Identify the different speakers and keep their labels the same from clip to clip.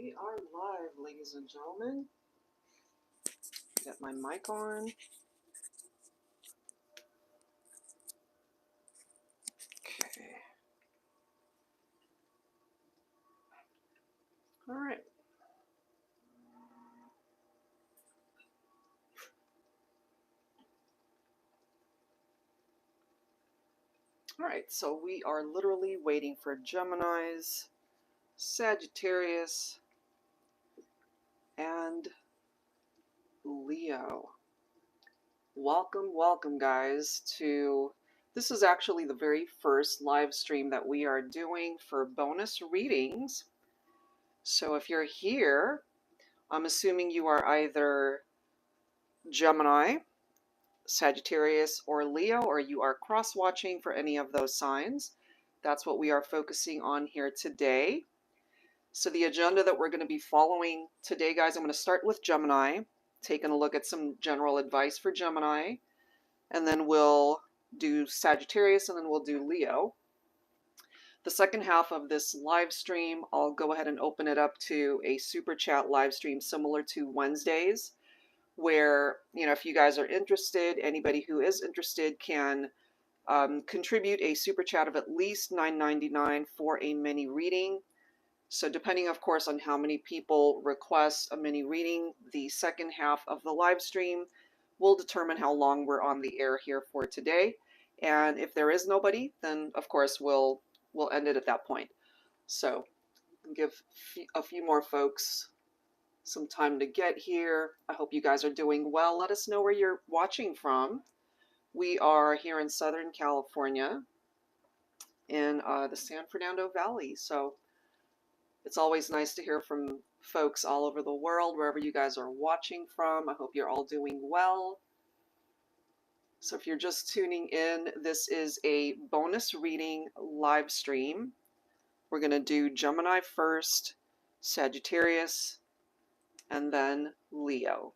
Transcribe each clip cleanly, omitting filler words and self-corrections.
Speaker 1: We are live, ladies and gentlemen. Get my mic on. Okay. All right. All right, so we are literally waiting for Geminis, Sagittarius, and Leo. Welcome, welcome, guys, to this is actually the very first live stream that we are doing for bonus readings. So if you're here, I'm assuming you are either Gemini, Sagittarius, or Leo, or you are cross-watching for any of those signs. That's what we are focusing on here today. So the agenda that we're going to be following today, guys, I'm going to start with Gemini, taking a look at some general advice for Gemini, and then we'll do Sagittarius, and then we'll do Leo. The second half of this live stream, I'll go ahead and open it up to a super chat live stream similar to Wednesdays, where, you know, if you guys are interested, anybody who is interested can contribute a super chat of at least $9.99 for a mini reading. So depending, of course, on how many people request a mini reading, the second half of the live stream will determine how long we're on the air here for today. And if there is nobody, then of course we'll end it at that point. So give a few more folks some time to get here. I hope you guys are doing well. Let us know where you're watching from. We are here in Southern California in the San Fernando Valley. So it's always nice to hear from folks all over the world, wherever you guys are watching from. I hope you're all doing well. So if you're just tuning in, this is a bonus reading live stream. We're going to do Gemini first, Sagittarius, and then Leo.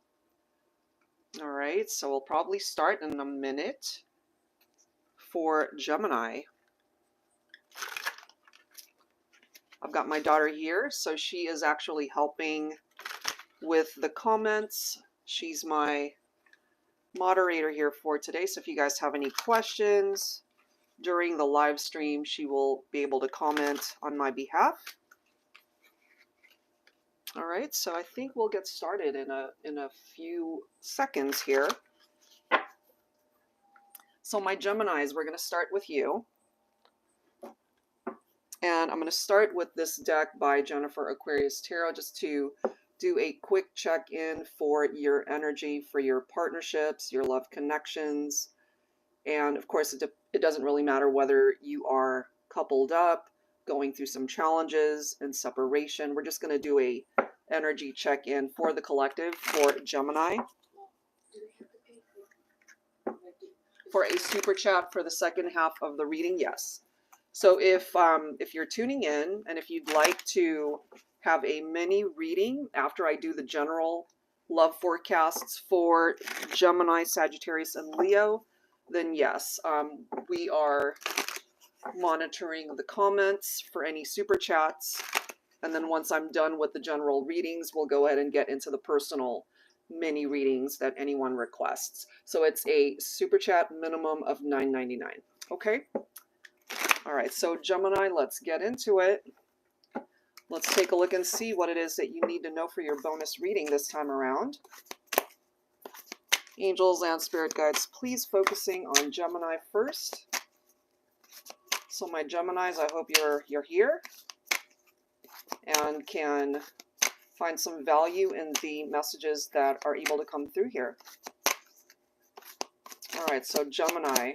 Speaker 1: All right, so we'll probably start in a minute for Gemini. I've got my daughter here, so she is actually helping with the comments. She's my moderator here for today, so if you guys have any questions during the live stream, she will be able to comment on my behalf. All right, so I think we'll get started in a few seconds here. So my Geminis, we're going to start with you. And I'm going to start with this deck by Jennifer Aquarius Tarot just to do a quick check-in for your energy, for your partnerships, your love connections. And of course, it doesn't really matter whether you are coupled up, going through some challenges and separation. We're just going to do a energy check-in for the collective for Gemini. For a super chat for the second half of the reading, yes. So if you're tuning in and if you'd like to have a mini reading after I do the general love forecasts for Gemini, Sagittarius, and Leo, then yes, we are monitoring the comments for any super chats. And then once I'm done with the general readings, we'll go ahead and get into the personal mini readings that anyone requests. So it's a super chat minimum of $9.99. Okay? All right, so Gemini, let's get into it. Let's take a look and see what it is that you need to know for your bonus reading this time around. Angels and spirit guides, please focusing on Gemini first. So my Geminis, I hope you're here and can find some value in the messages that are able to come through here. All right, so Gemini,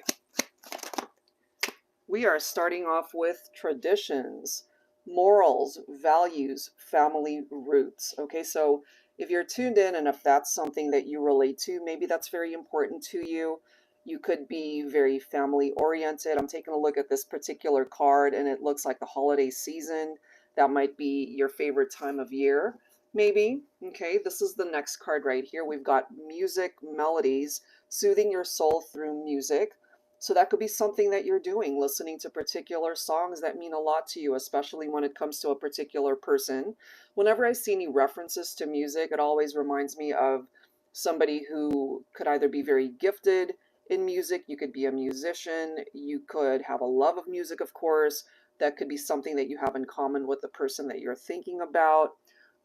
Speaker 1: we are starting off with traditions, morals, values, family roots. Okay, so if you're tuned in and if that's something that you relate to, maybe that's very important to you. You could be very family oriented. I'm taking a look at this particular card and it looks like the holiday season. That might be your favorite time of year, maybe. Okay, this is the next card right here. We've got music, melodies, soothing your soul through music. So that could be something that you're doing, listening to particular songs that mean a lot to you, especially when it comes to a particular person. Whenever I see any references to music, it always reminds me of somebody who could either be very gifted in music, you could be a musician, you could have a love of music, of course. That could be something that you have in common with the person that you're thinking about.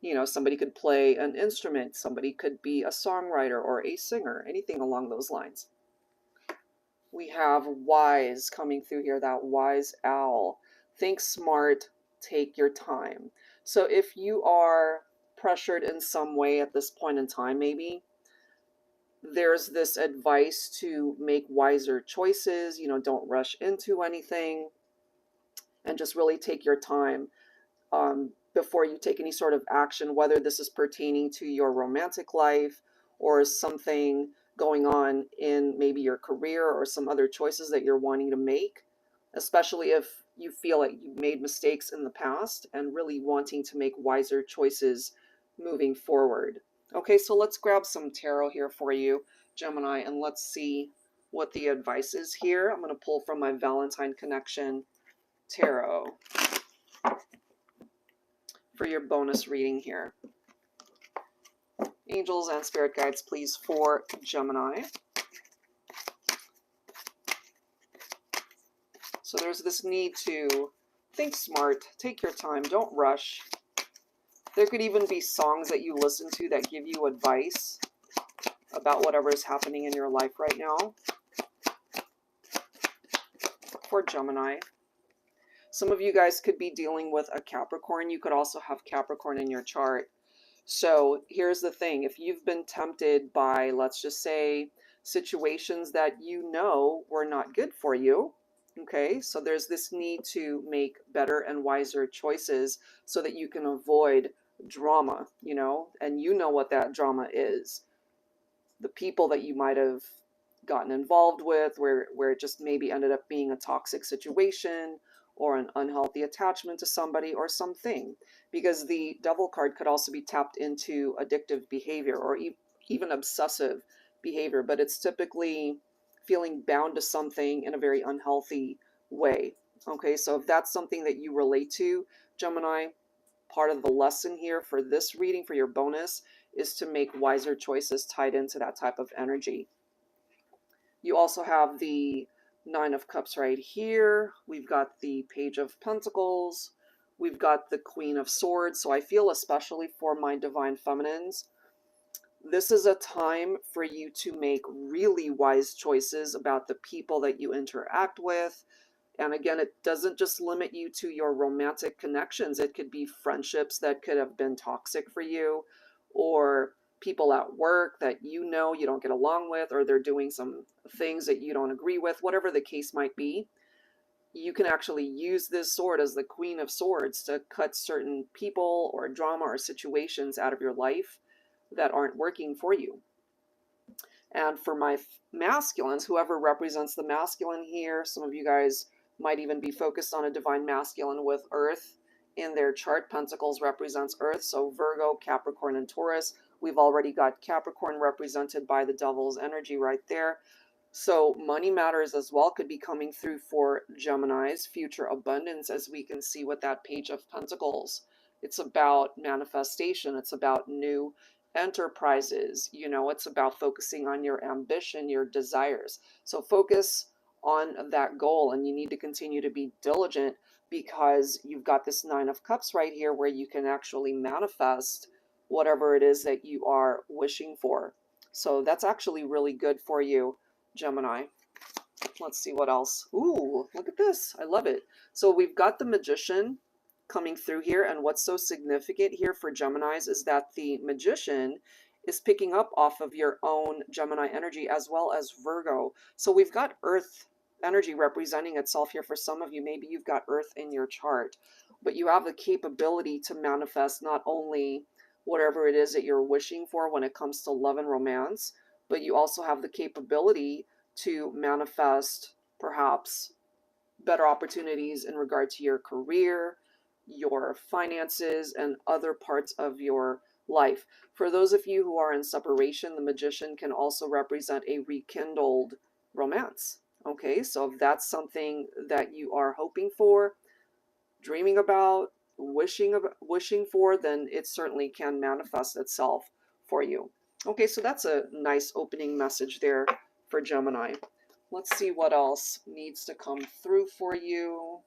Speaker 1: You know, somebody could play an instrument, somebody could be a songwriter or a singer, anything along those lines. We have wise coming through here, that wise owl. Think smart, take your time. So if you are pressured in some way at this point in time, maybe there's this advice to make wiser choices, you know, don't rush into anything and just really take your time before you take any sort of action, whether this is pertaining to your romantic life or something going on in maybe your career or some other choices that you're wanting to make, especially if you feel like you've made mistakes in the past and really wanting to make wiser choices moving forward. Okay, so let's grab some tarot here for you, Gemini, and let's see what the advice is here. I'm going to pull from my Valentine Connection Tarot for your bonus reading here. Angels and spirit guides, please, for Gemini. So there's this need to think smart, take your time, don't rush. There could even be songs that you listen to that give you advice about whatever is happening in your life right now. For Gemini. Some of you guys could be dealing with a Capricorn. You could also have Capricorn in your chart. So here's the thing. If you've been tempted by, let's just say, situations that you know were not good for you, okay, so there's this need to make better and wiser choices so that you can avoid drama, you know, and you know what that drama is. The people that you might have gotten involved with where it just maybe ended up being a toxic situation or an unhealthy attachment to somebody or something, because the Devil card could also be tapped into addictive behavior or even obsessive behavior, but it's typically feeling bound to something in a very unhealthy way. Okay, so if that's something that you relate to, Gemini, part of the lesson here for this reading, for your bonus, is to make wiser choices tied into that type of energy. You also have the Nine of Cups right here. We've got the Page of Pentacles. We've got the Queen of Swords. So I feel, especially for my Divine Feminines, this is a time for you to make really wise choices about the people that you interact with. And again, it doesn't just limit you to your romantic connections. It could be friendships that could have been toxic for you, or people at work that you know you don't get along with, or they're doing some things that you don't agree with, whatever the case might be. You can actually use this sword as the Queen of Swords to cut certain people or drama or situations out of your life that aren't working for you. And for my masculines, whoever represents the masculine here, some of you guys might even be focused on a divine masculine with Earth in their chart. Pentacles represents Earth, so Virgo, Capricorn, and Taurus. We've already got Capricorn represented by the Devil's energy right there. So money matters as well could be coming through for Gemini's future abundance, as we can see with that Page of Pentacles. It's about manifestation. It's about new enterprises. You know, it's about focusing on your ambition, your desires. So focus on that goal, and you need to continue to be diligent, because you've got this Nine of Cups right here where you can actually manifest whatever it is that you are wishing for. So that's actually really good for you, Gemini. Let's see what else. Ooh, look at this. I love it. So we've got the Magician coming through here, and what's so significant here for Geminis is that the Magician is picking up off of your own Gemini energy as well as Virgo. So we've got Earth energy representing itself here for some of you. Maybe you've got Earth in your chart, but you have the capability to manifest not only whatever it is that you're wishing for when it comes to love and romance, but you also have the capability to manifest perhaps better opportunities in regard to your career, your finances, and other parts of your life. For those of you who are in separation, the Magician can also represent a rekindled romance. Okay, so if that's something that you are hoping for, dreaming about, wishing for, then it certainly can manifest itself for you. Okay, so that's a nice opening message there for Gemini. Let's see what else needs to come through for you.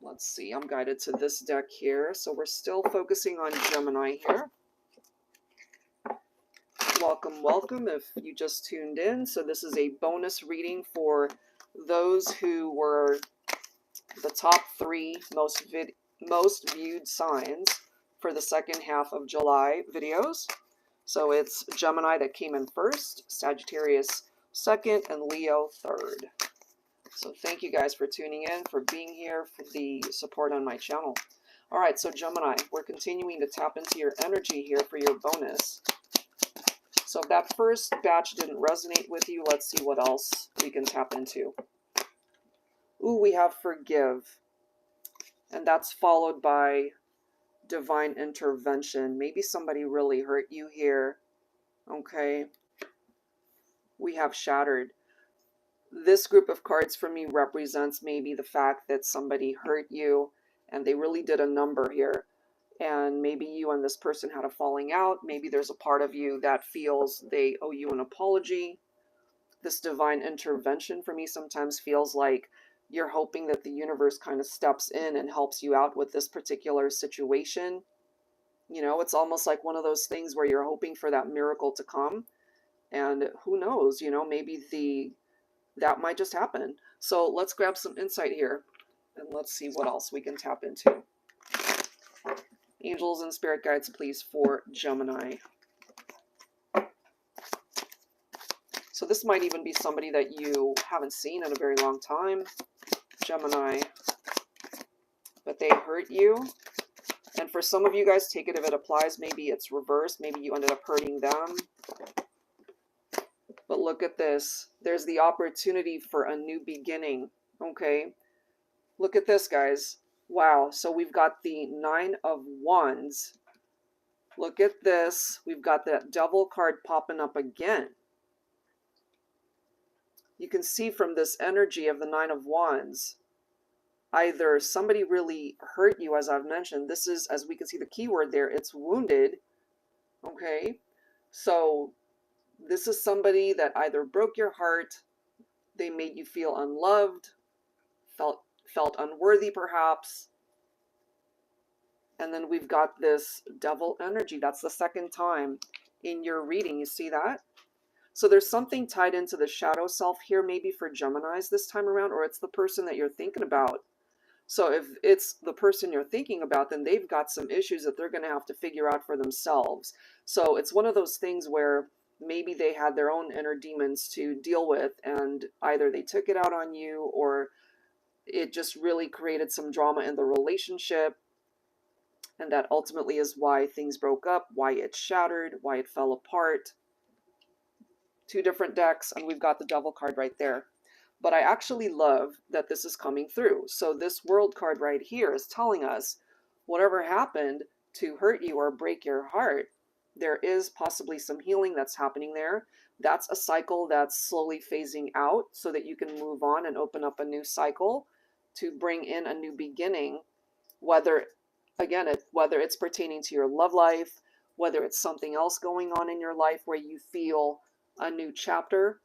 Speaker 1: Let's see, I'm guided to this deck here. So we're still focusing on Gemini here. Welcome, welcome if you just tuned in. So this is a bonus reading for those who were the top 3 most viewed signs for the second half of July videos. So it's Gemini that came in first, Sagittarius second, and Leo third. So thank you guys for tuning in, for being here, for the support on my channel. All right, so Gemini, we're continuing to tap into your energy here for your bonus. So if that first batch didn't resonate with you, let's see what else we can tap into. Ooh, we have forgive. And that's followed by divine intervention. Maybe somebody really hurt you here. Okay. We have shattered. This group of cards for me represents maybe the fact that somebody hurt you and they really did a number here. And maybe you and this person had a falling out. Maybe there's a part of you that feels they owe you an apology. This divine intervention for me sometimes feels like you're hoping that the universe kind of steps in and helps you out with this particular situation. You know, it's almost like one of those things where you're hoping for that miracle to come. And who knows, you know, maybe that might just happen. So let's grab some insight here and let's see what else we can tap into. Angels and spirit guides, please, for Gemini. So this might even be somebody that you haven't seen in a very long time, Gemini, but they hurt you. And for some of you guys, take it if it applies. Maybe it's reversed. Maybe you ended up hurting them. But look at this. There's the opportunity for a new beginning. Okay. Look at this, guys. Wow. So we've got the 9 of Wands. Look at this. We've got that Devil card popping up again. You can see from this energy of the 9 of Wands, either somebody really hurt you, as I've mentioned. This is, as we can see the keyword there, it's wounded. Okay. So this is somebody that either broke your heart, they made you feel unloved, felt unworthy perhaps. And then we've got this Devil energy. That's the second time in your reading. You see that? So there's something tied into the shadow self here, maybe for Geminis this time around, or it's the person that you're thinking about. So if it's the person you're thinking about, then they've got some issues that they're going to have to figure out for themselves. So it's one of those things where maybe they had their own inner demons to deal with, and either they took it out on you, or it just really created some drama in the relationship. And that ultimately is why things broke up, why it shattered, why it fell apart. 2 different decks, and we've got the Devil card right there. But I actually love that this is coming through. So this World card right here is telling us whatever happened to hurt you or break your heart, there is possibly some healing that's happening there. That's a cycle that's slowly phasing out so that you can move on and open up a new cycle to bring in a new beginning, whether it's pertaining to your love life, whether it's something else going on in your life where you feel a new chapter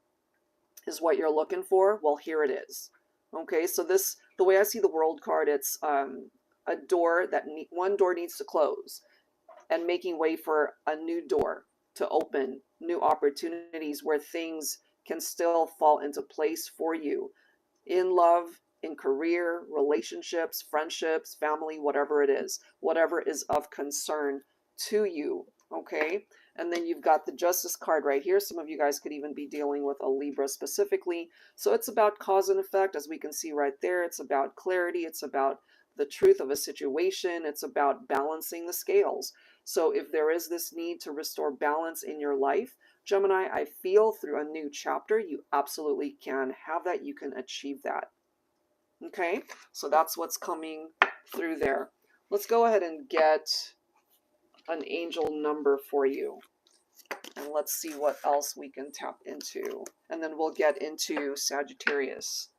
Speaker 1: is what you're looking for. Well, here it is. Okay, so this, the way I see the World card, it's a door that one door needs to close and making way for a new door to open, new opportunities where things can still fall into place for you in love, in career, relationships, friendships, family, whatever it is, whatever is of concern to you. Okay. And then you've got the Justice card right here. Some of you guys could even be dealing with a Libra specifically. So it's about cause and effect, as we can see right there. It's about clarity. It's about the truth of a situation. It's about balancing the scales. So if there is this need to restore balance in your life, Gemini, I feel through a new chapter, you absolutely can have that. You can achieve that. Okay, so that's what's coming through there. Let's go ahead and get an angel number for you. And let's see what else we can tap into. And then we'll get into Sagittarius.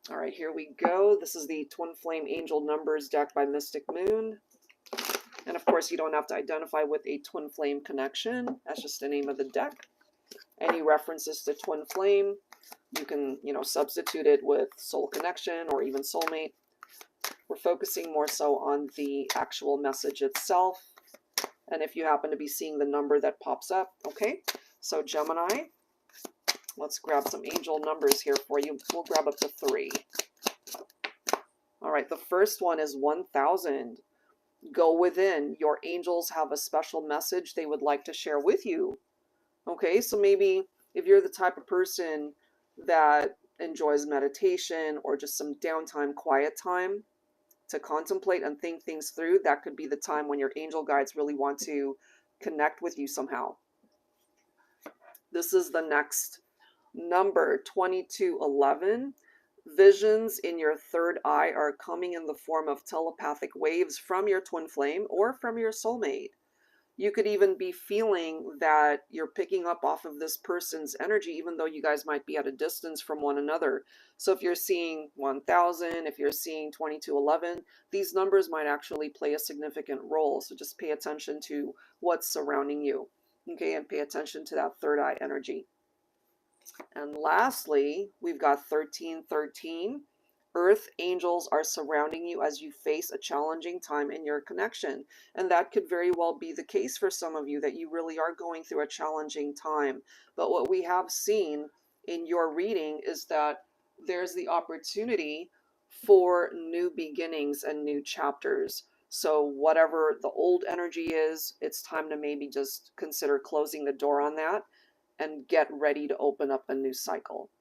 Speaker 1: All right, here we go. This is the Twin Flame Angel Numbers deck by Mystic Moon. And of course, you don't have to identify with a twin flame connection. That's just the name of the deck. Any references to twin flame, you can, substitute it with soul connection or even soulmate. We're focusing more so on the actual message itself. And if you happen to be seeing the number that pops up, okay. So Gemini, let's grab some angel numbers here for you. We'll grab up to 3. All right, the first one is 1000. Go within. Your angels have a special message they would like to share with you. Okay, so maybe if you're the type of person that enjoys meditation or just some downtime, quiet time to contemplate and think things through, that could be the time when your angel guides really want to connect with you somehow. This is the next number, 2211. Visions in your third eye are coming in the form of telepathic waves from your twin flame or from your soulmate. You could even be feeling that you're picking up off of this person's energy, even though you guys might be at a distance from one another. So if you're seeing 1000, if you're seeing 2211, these numbers might actually play a significant role. So just pay attention to what's surrounding you, okay, and pay attention to that third eye energy. And lastly, we've got 1313. Earth angels are surrounding you as you face a challenging time in your connection. And that could very well be the case for some of you, that you really are going through a challenging time. But what we have seen in your reading is that there's the opportunity for new beginnings and new chapters. So whatever the old energy is, it's time to maybe just consider closing the door on that and get ready to open up a new cycle.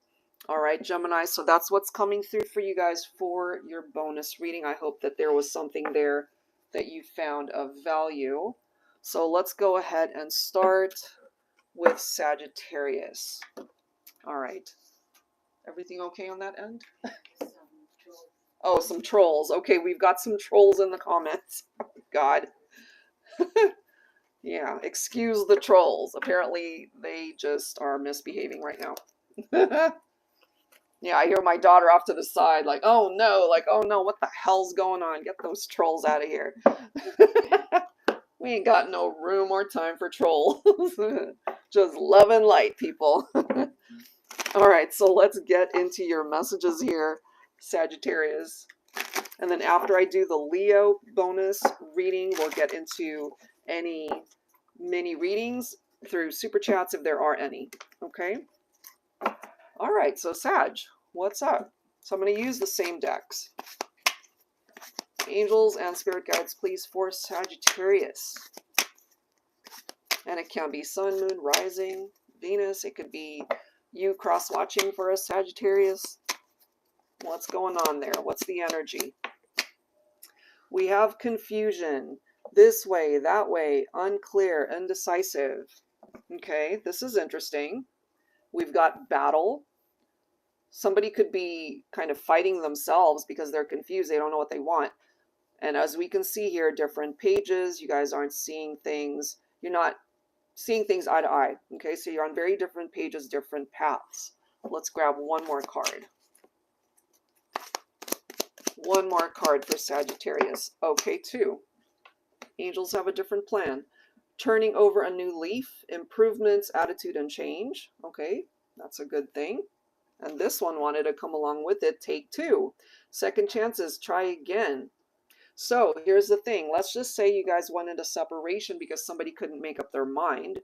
Speaker 1: All right, Gemini, so that's what's coming through for you guys for your bonus reading. I hope that there was something there that you found of value. So let's go ahead and start with Sagittarius. All right. Everything okay on that end? Oh, some trolls. Okay, we've got some trolls in the comments. God. Yeah, excuse the trolls. Apparently, they just are misbehaving right now. Yeah, I hear my daughter off to the side, like, oh no, what the hell's going on? Get those trolls out of here. We ain't got no room or time for trolls. Just love and light, people. All right, so let's get into your messages here, Sagittarius. And then after I do the Leo bonus reading, we'll get into any mini readings through Super Chats if there are any. Okay? All right, so Sag, what's up? So I'm going to use the same decks. Angels and Spirit Guides, please, for Sagittarius. And it can be Sun, Moon, Rising, Venus. It could be you cross-watching for a Sagittarius. What's going on there? What's the energy? We have confusion. This way, that way, unclear, indecisive. Okay, this is interesting. We've got battle. Somebody could be kind of fighting themselves because they're confused. They don't know what they want. And as we can see here, different pages. You guys aren't seeing things. You're not seeing things eye to eye. Okay, so you're on very different pages, different paths. Let's grab one more card. One more card for Sagittarius. Okay, 2. Angels have a different plan. Turning over a new leaf, improvements, attitude, and change. Okay, that's a good thing. And this one wanted to come along with it. Take 2. Second chances, try again. So here's the thing. Let's just say you guys went into separation because somebody couldn't make up their mind.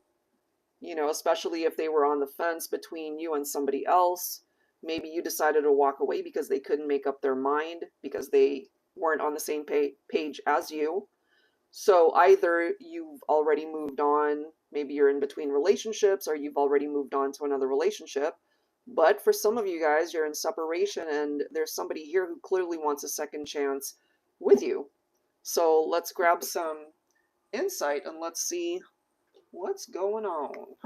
Speaker 1: You know, especially if they were on the fence between you and somebody else. Maybe you decided to walk away because they couldn't make up their mind, because they weren't on the same page as you. So either you've already moved on, maybe you're in between relationships, or you've already moved on to another relationship. But for some of you guys, you're in separation and there's somebody here who clearly wants a second chance with you. So let's grab some insight and let's see what's going on.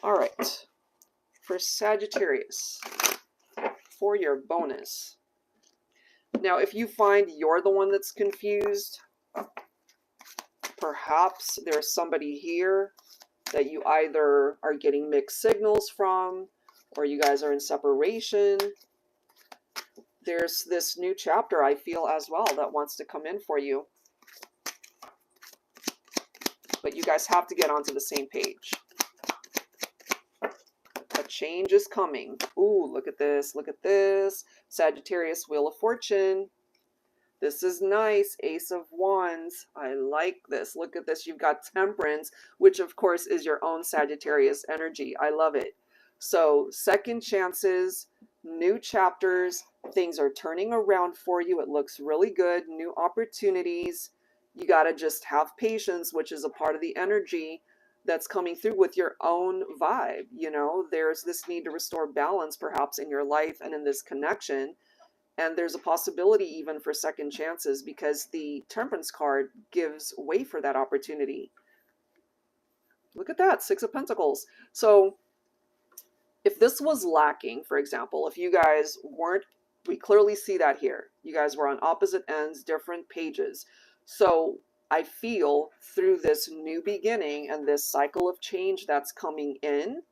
Speaker 1: All right. For Sagittarius, for your bonus. Now, if you find you're the one that's confused, perhaps there's somebody here that you either are getting mixed signals from, or you guys are in separation. There's this new chapter, I feel, as well, that wants to come in for you. But you guys have to get onto the same page. A change is coming. Ooh, look at this. Look at this. Sagittarius, Wheel of Fortune. This is nice. Ace of Wands. I like this. Look at this. You've got Temperance, which of course is your own Sagittarius energy. I love it. So second chances, new chapters, things are turning around for you. It looks really good. New opportunities. You got to just have patience, which is a part of the energy that's coming through with your own vibe. You know, there's this need to restore balance perhaps in your life and in this connection. And there's a possibility even for second chances because the Temperance card gives way for that opportunity. Look at that, Six of Pentacles. So if this was lacking, for example, if you guys weren't, we clearly see that here. You guys were on opposite ends, different pages. So I feel through this new beginning and this cycle of change that's coming in,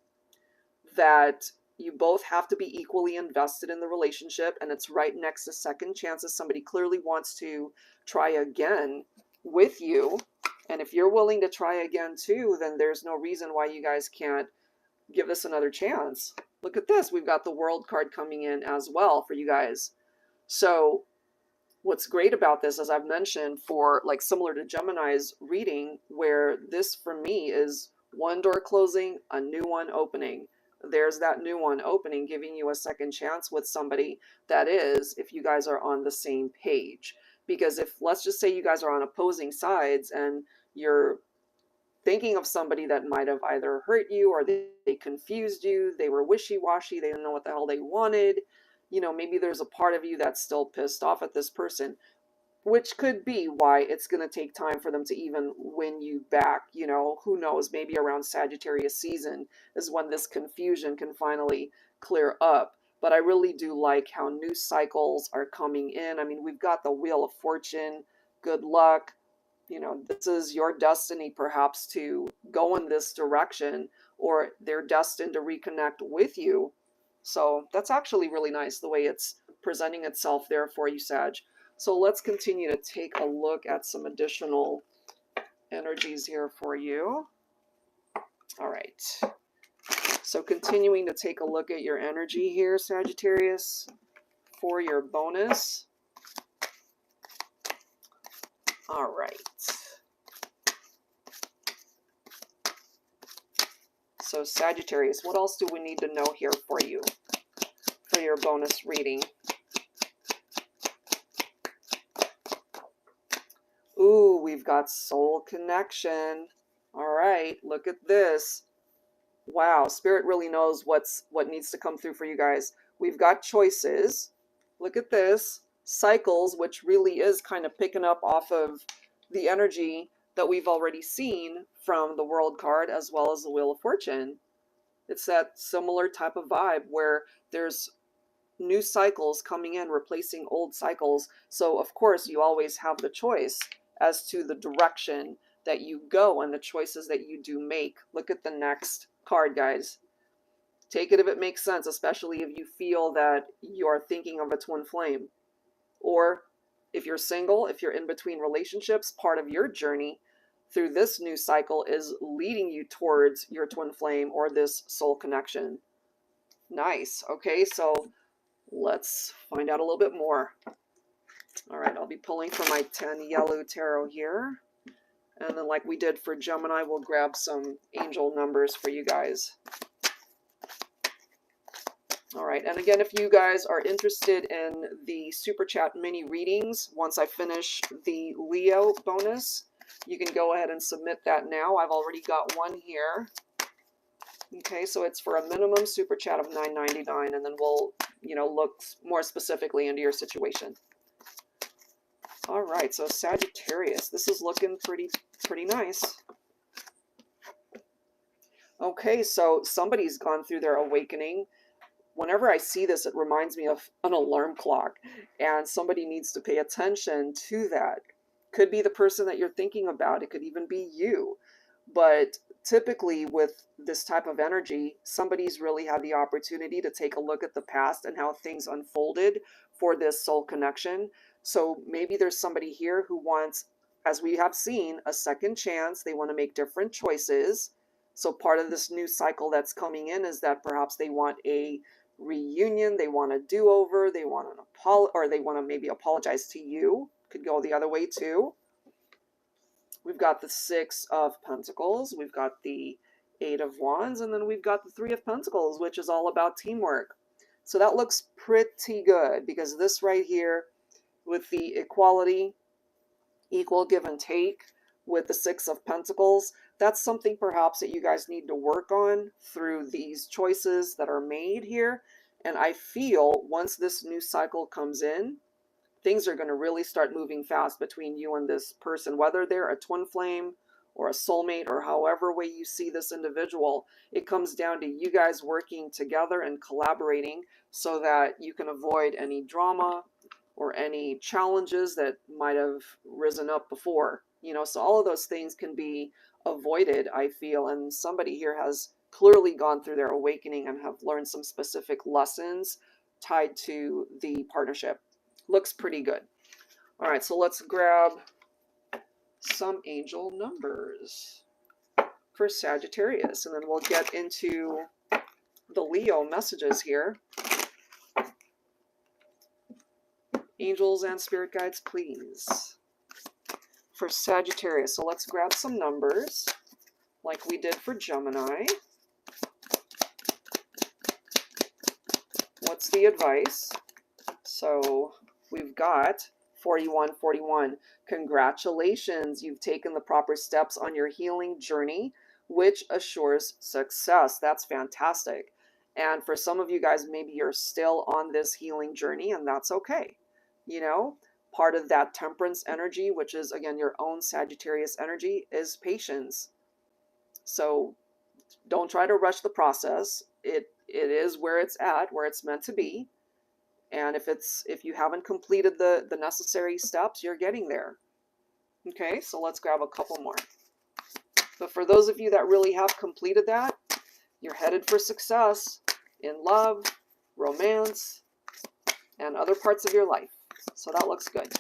Speaker 1: that you both have to be equally invested in the relationship, and it's right next to second chances. Somebody clearly wants to try again with you, and if you're willing to try again too, then there's no reason why you guys can't give this another chance. Look at this. We've got the World card coming in as well for you guys. So what's great about this, as I've mentioned, for like similar to Gemini's reading, where this for me is one door closing, a new one opening. There's that new one opening, giving you a second chance with somebody. That is, if you guys are on the same page. Because if, let's just say you guys are on opposing sides and you're thinking of somebody that might have either hurt you or they confused you, they were wishy-washy, they didn't know what the hell they wanted, you know, maybe there's a part of you that's still pissed off at this person, which could be why it's going to take time for them to even win you back. You know, who knows, maybe around Sagittarius season is when this confusion can finally clear up. But I really do like how new cycles are coming in. I mean, we've got the Wheel of Fortune, good luck. You know, this is your destiny perhaps to go in this direction, or they're destined to reconnect with you. So that's actually really nice the way it's presenting itself there for you, Sag. So let's continue to take a look at some additional energies here for you. All right. So continuing to take a look at your energy here, Sagittarius, for your bonus. All right. So Sagittarius, what else do we need to know here for you for your bonus reading? Ooh, we've got soul connection. All right, look at this. Wow, Spirit really knows what needs to come through for you guys. We've got choices. Look at this. Cycles, which really is kind of picking up off of the energy that we've already seen from the World card as well as the Wheel of Fortune. It's that similar type of vibe where there's new cycles coming in, replacing old cycles. So, of course, you always have the choice as to the direction that you go and the choices that you do make. Look at the next card, guys. Take it if it makes sense, especially if you feel that you're thinking of a twin flame. Or if you're single, if you're in between relationships, part of your journey through this new cycle is leading you towards your twin flame or this soul connection. Nice. Okay, so let's find out a little bit more. All right, I'll be pulling from my 10 yellow tarot here. And then like we did for Gemini, we'll grab some angel numbers for you guys. All right, and again, if you guys are interested in the Super Chat mini readings, once I finish the Leo bonus, you can go ahead and submit that now. I've already got one here. Okay, so it's for a minimum Super Chat of $9.99, and then we'll, you know, look more specifically into your situation. All right, so Sagittarius, this is looking pretty nice. Okay, so somebody's gone through their awakening. Whenever I see this, it reminds me of an alarm clock, and somebody needs to pay attention to that. Could be the person that you're thinking about. It could even be you. But typically with this type of energy, somebody's really had the opportunity to take a look at the past and how things unfolded for this soul connection. So maybe there's somebody here who wants, as we have seen, a second chance. They want to make different choices. So part of this new cycle that's coming in is that perhaps they want a reunion, they want a do-over, they want or they want to maybe apologize to you. Could go the other way too. We've got the Six of Pentacles, we've got the Eight of Wands, and then we've got the Three of Pentacles, which is all about teamwork. So that looks pretty good, because this right here with the equality, equal give and take, with the Six of Pentacles, that's something perhaps that you guys need to work on through these choices that are made here. And I feel once this new cycle comes in, things are going to really start moving fast between you and this person, whether they're a twin flame or a soulmate or however way you see this individual. It comes down to you guys working together and collaborating so that you can avoid any drama or any challenges that might have risen up before. You know, so all of those things can be avoided, I feel, and somebody here has clearly gone through their awakening and have learned some specific lessons tied to the partnership. Looks pretty good. All right, so let's grab some angel numbers for Sagittarius, and then we'll get into the Leo messages here. Angels and spirit guides, please, for Sagittarius. So let's grab some numbers like we did for Gemini. What's the advice? So we've got 4141. Congratulations, you've taken the proper steps on your healing journey, which assures success. That's fantastic. And for some of you guys, maybe you're still on this healing journey, and that's okay. You know, part of that temperance energy, which is again your own Sagittarius energy, is patience. So don't try to rush the process. It is where it's at, where it's meant to be. And if you haven't completed the necessary steps, you're getting there. Okay, so let's grab a couple more. But for those of you that really have completed that, you're headed for success in love, romance, and other parts of your life. So that looks good.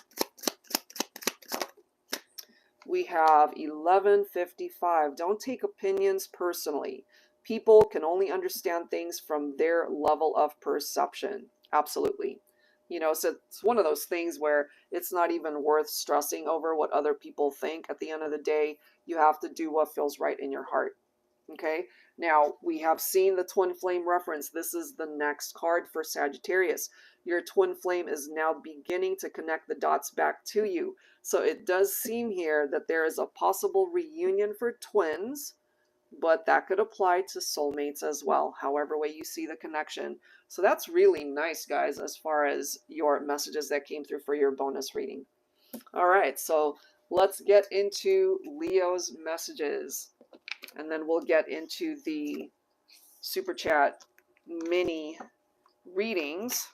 Speaker 1: We have 1155. Don't take opinions personally. People can only understand things from their level of perception. Absolutely. You know, so it's one of those things where it's not even worth stressing over what other people think. At the end of the day, you have to do what feels right in your heart. Okay, now we have seen the twin flame reference. This is the next card for Sagittarius. Your twin flame is now beginning to connect the dots back to you. So it does seem here that there is a possible reunion for twins, but that could apply to soulmates as well, however way you see the connection. So that's really nice, guys, as far as your messages that came through for your bonus reading. All right, so let's get into Leo's messages, and then we'll get into the Super Chat mini readings.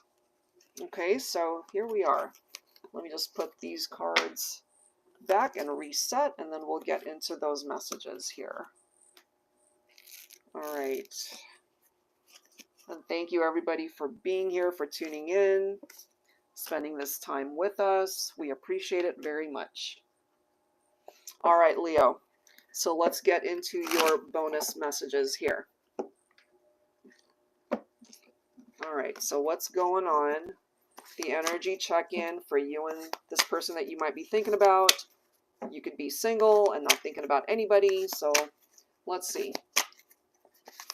Speaker 1: Okay, so here we are. Let me just put these cards back and reset, and then we'll get into those messages here. All right. And thank you, everybody, for being here, for tuning in, spending this time with us. We appreciate it very much. All right, Leo. So let's get into your bonus messages here. All right, so what's going on? The energy check-in for you and this person that you might be thinking about. You could be single and not thinking about anybody. So let's see.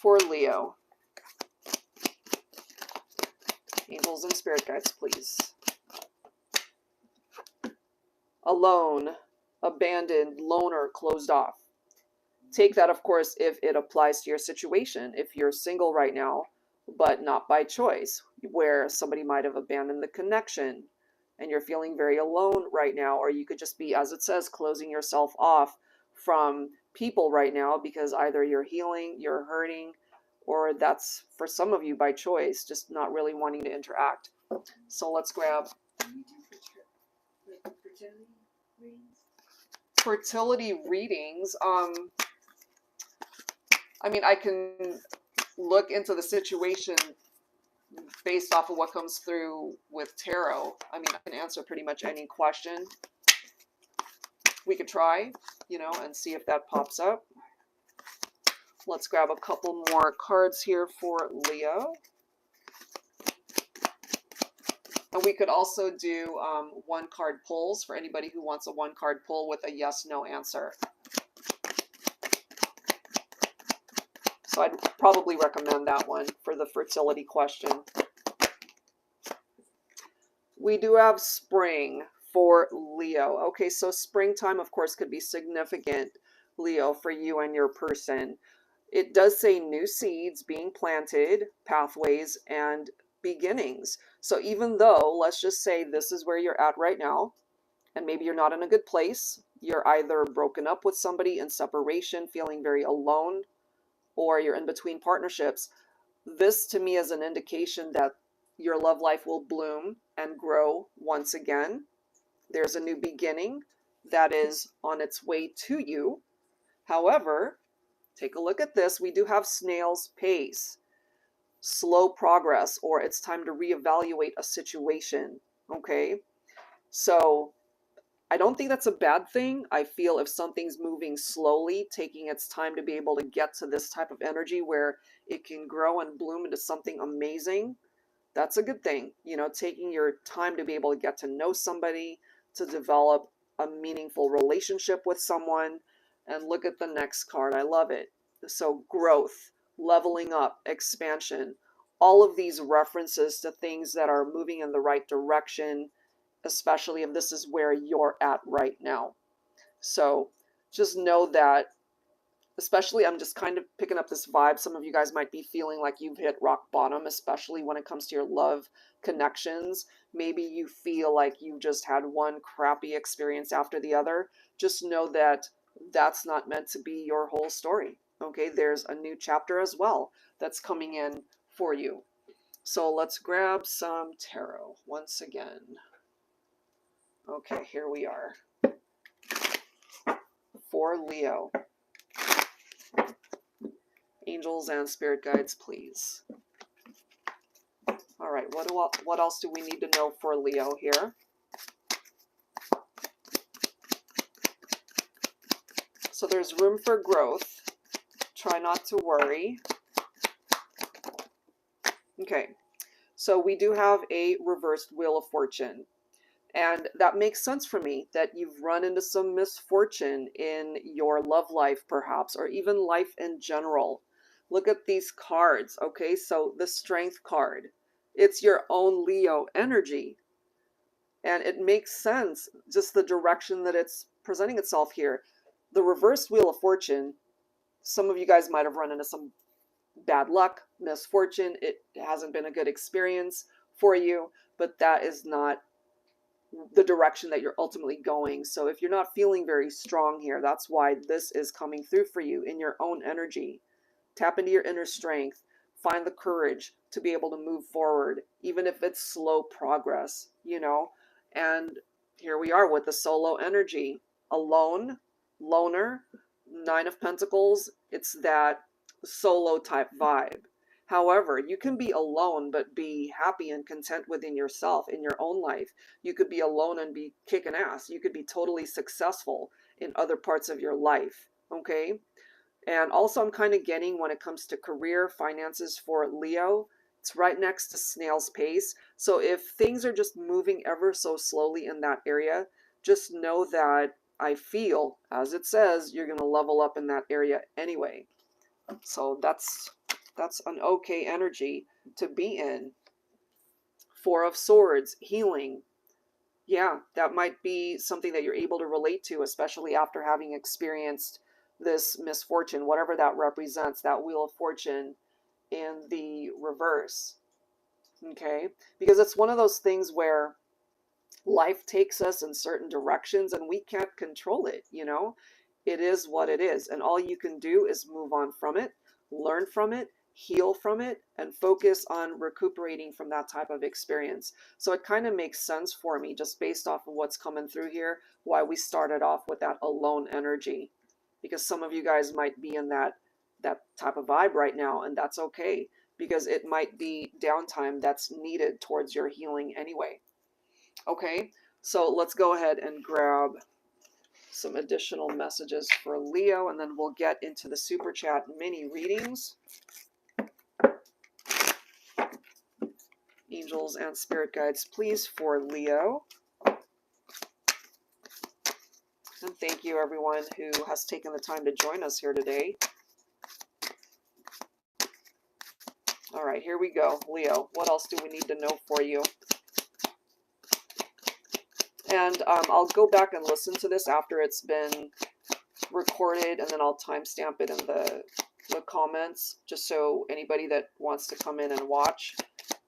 Speaker 1: For Leo. Angels and spirit guides, please. Alone, abandoned, loner, closed off. Take that, of course, if it applies to your situation. If you're single right now, but not by choice, where somebody might have abandoned the connection and you're feeling very alone right now, or you could just be, as it says, closing yourself off from people right now because either you're healing, you're hurting, or that's for some of you by choice, just not really wanting to interact. So let's grab Fertility readings. I mean, I can look into the situation based off of what comes through with tarot. I mean, I can answer pretty much any question. We could try, you know, and see if that pops up. Let's grab a couple more cards here for Leo. And we could also do one card pulls for anybody who wants a one card pull with a yes, no answer. So I'd probably recommend that one for the fertility question. We do have spring for Leo. Okay, so springtime, of course, could be significant, Leo, for you and your person. It does say new seeds being planted, pathways, and beginnings. So even though, let's just say this is where you're at right now, and maybe you're not in a good place, you're either broken up with somebody in separation, feeling very alone, or you're in between partnerships, this to me is an indication that your love life will bloom and grow once again. There's a new beginning that is on its way to you. However, take a look at this. We do have snail's pace, slow progress, or it's time to reevaluate a situation. Okay, so I don't think that's a bad thing. I feel if something's moving slowly, taking its time to be able to get to this type of energy where it can grow and bloom into something amazing, that's a good thing. You know, taking your time to be able to get to know somebody, to develop a meaningful relationship with someone. And look at the next card. I love it. So growth, leveling up, expansion, all of these references to things that are moving in the right direction, especially if this is where you're at right now. So just know that, especially I'm just kind of picking up this vibe. Some of you guys might be feeling like you've hit rock bottom, especially when it comes to your love connections. Maybe you feel like you just had one crappy experience after the other. Just know that that's not meant to be your whole story. Okay, there's a new chapter as well that's coming in for you. So let's grab some tarot once again. Okay, here we are. For Leo. Angels and spirit guides, please. All right, what else do we need to know for Leo here? So there's room for growth. Try not to worry. Okay, so we do have a reversed Wheel of Fortune. And that makes sense for me, that you've run into some misfortune in your love life, perhaps, or even life in general. Look at these cards, okay? So the Strength card, it's your own Leo energy. And it makes sense, just the direction that it's presenting itself here. The reversed Wheel of Fortune, some of you guys might have run into some bad luck, misfortune. It hasn't been a good experience for you, but that is not the direction that you're ultimately going. So if you're not feeling very strong here, that's why this is coming through for you in your own energy. Tap into your inner strength. Find the courage to be able to move forward, even if it's slow progress, you know. And here we are with the solo energy. Alone, loner, Nine of Pentacles. It's that solo type vibe. However, you can be alone but be happy and content within yourself in your own life. You could be alone and be kicking ass. You could be totally successful in other parts of your life, okay? And also I'm kind of getting, when it comes to career, finances for Leo, it's right next to snail's pace. So if things are just moving ever so slowly in that area, just know that I feel, as it says, you're going to level up in that area anyway. So that's an okay energy to be in. Four of Swords, healing. Yeah, that might be something that you're able to relate to, especially after having experienced this misfortune, whatever that represents, that Wheel of Fortune in the reverse. Okay? Because it's one of those things where life takes us in certain directions and we can't control it, you know? It is what it is. And all you can do is move on from it, learn from it, heal from it and focus on recuperating from that type of experience. So it kind of makes sense for me, just based off of what's coming through here, why we started off with that alone energy. Because some of you guys might be in that type of vibe right now, and that's okay, because it might be downtime that's needed towards your healing anyway. Okay, so let's go ahead and grab some additional messages for Leo, and then we'll get into the Super Chat mini readings. Angels and spirit guides, please, for Leo. And thank you, everyone who has taken the time to join us here today. All right, here we go. Leo, what else do we need to know for you? And I'll go back and listen to this after it's been recorded, and then I'll timestamp it in the comments, just so anybody that wants to come in and watch,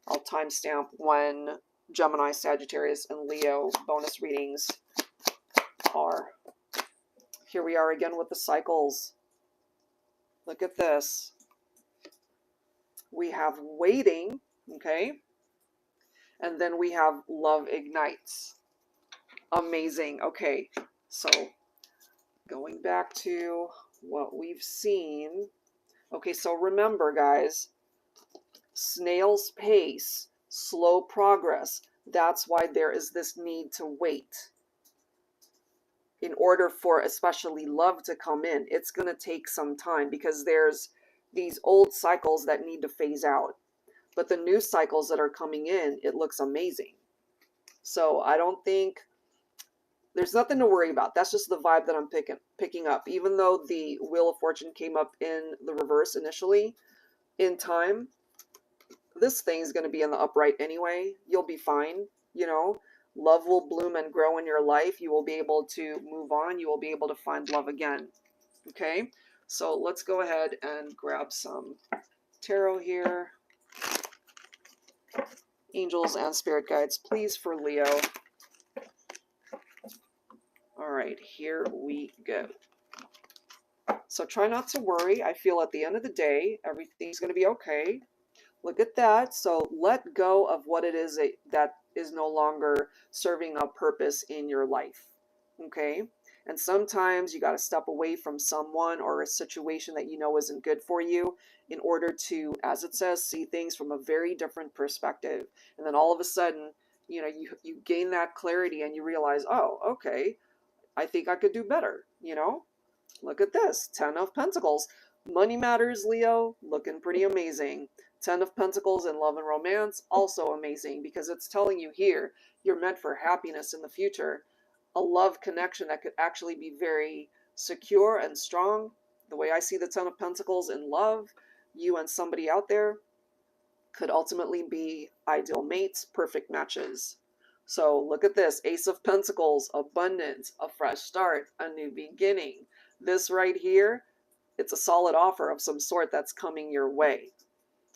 Speaker 1: I'll timestamp when Gemini, Sagittarius, and Leo bonus readings are. Here we are again with the cycles. Look at this. We have waiting, okay? And then we have love ignites. Amazing. Okay, so going back to what we've seen. Okay, so remember, guys, snail's pace, slow progress. That's why there is this need to wait. In order for especially love to come in, it's going to take some time, because there's these old cycles that need to phase out. But the new cycles that are coming in, it looks amazing. So I don't think there's nothing to worry about. That's just the vibe that I'm picking up. Even though the Wheel of Fortune came up in the reverse initially, in time, this thing's going to be in the upright anyway. You'll be fine. You know, love will bloom and grow in your life. You will be able to move on. You will be able to find love again. Okay, so let's go ahead and grab some tarot here. Angels and spirit guides, please, for Leo. All right, here we go. So try not to worry. I feel at the end of the day, everything's going to be okay. Look at that. So let go of what it is that is no longer serving a purpose in your life. Okay? And sometimes you got to step away from someone or a situation that you know isn't good for you in order to, as it says, see things from a very different perspective. And then all of a sudden, you know, you gain that clarity and you realize, oh, okay, I think I could do better, you know? Look at this, 10 of Pentacles. Money matters, Leo, looking pretty amazing. 10 of Pentacles in love and romance, also amazing, because it's telling you here, you're meant for happiness in the future. A love connection that could actually be very secure and strong. The way I see the 10 of Pentacles in love, you and somebody out there could ultimately be ideal mates, perfect matches. So look at this, Ace of Pentacles, abundance, a fresh start, a new beginning. This right here, it's a solid offer of some sort that's coming your way.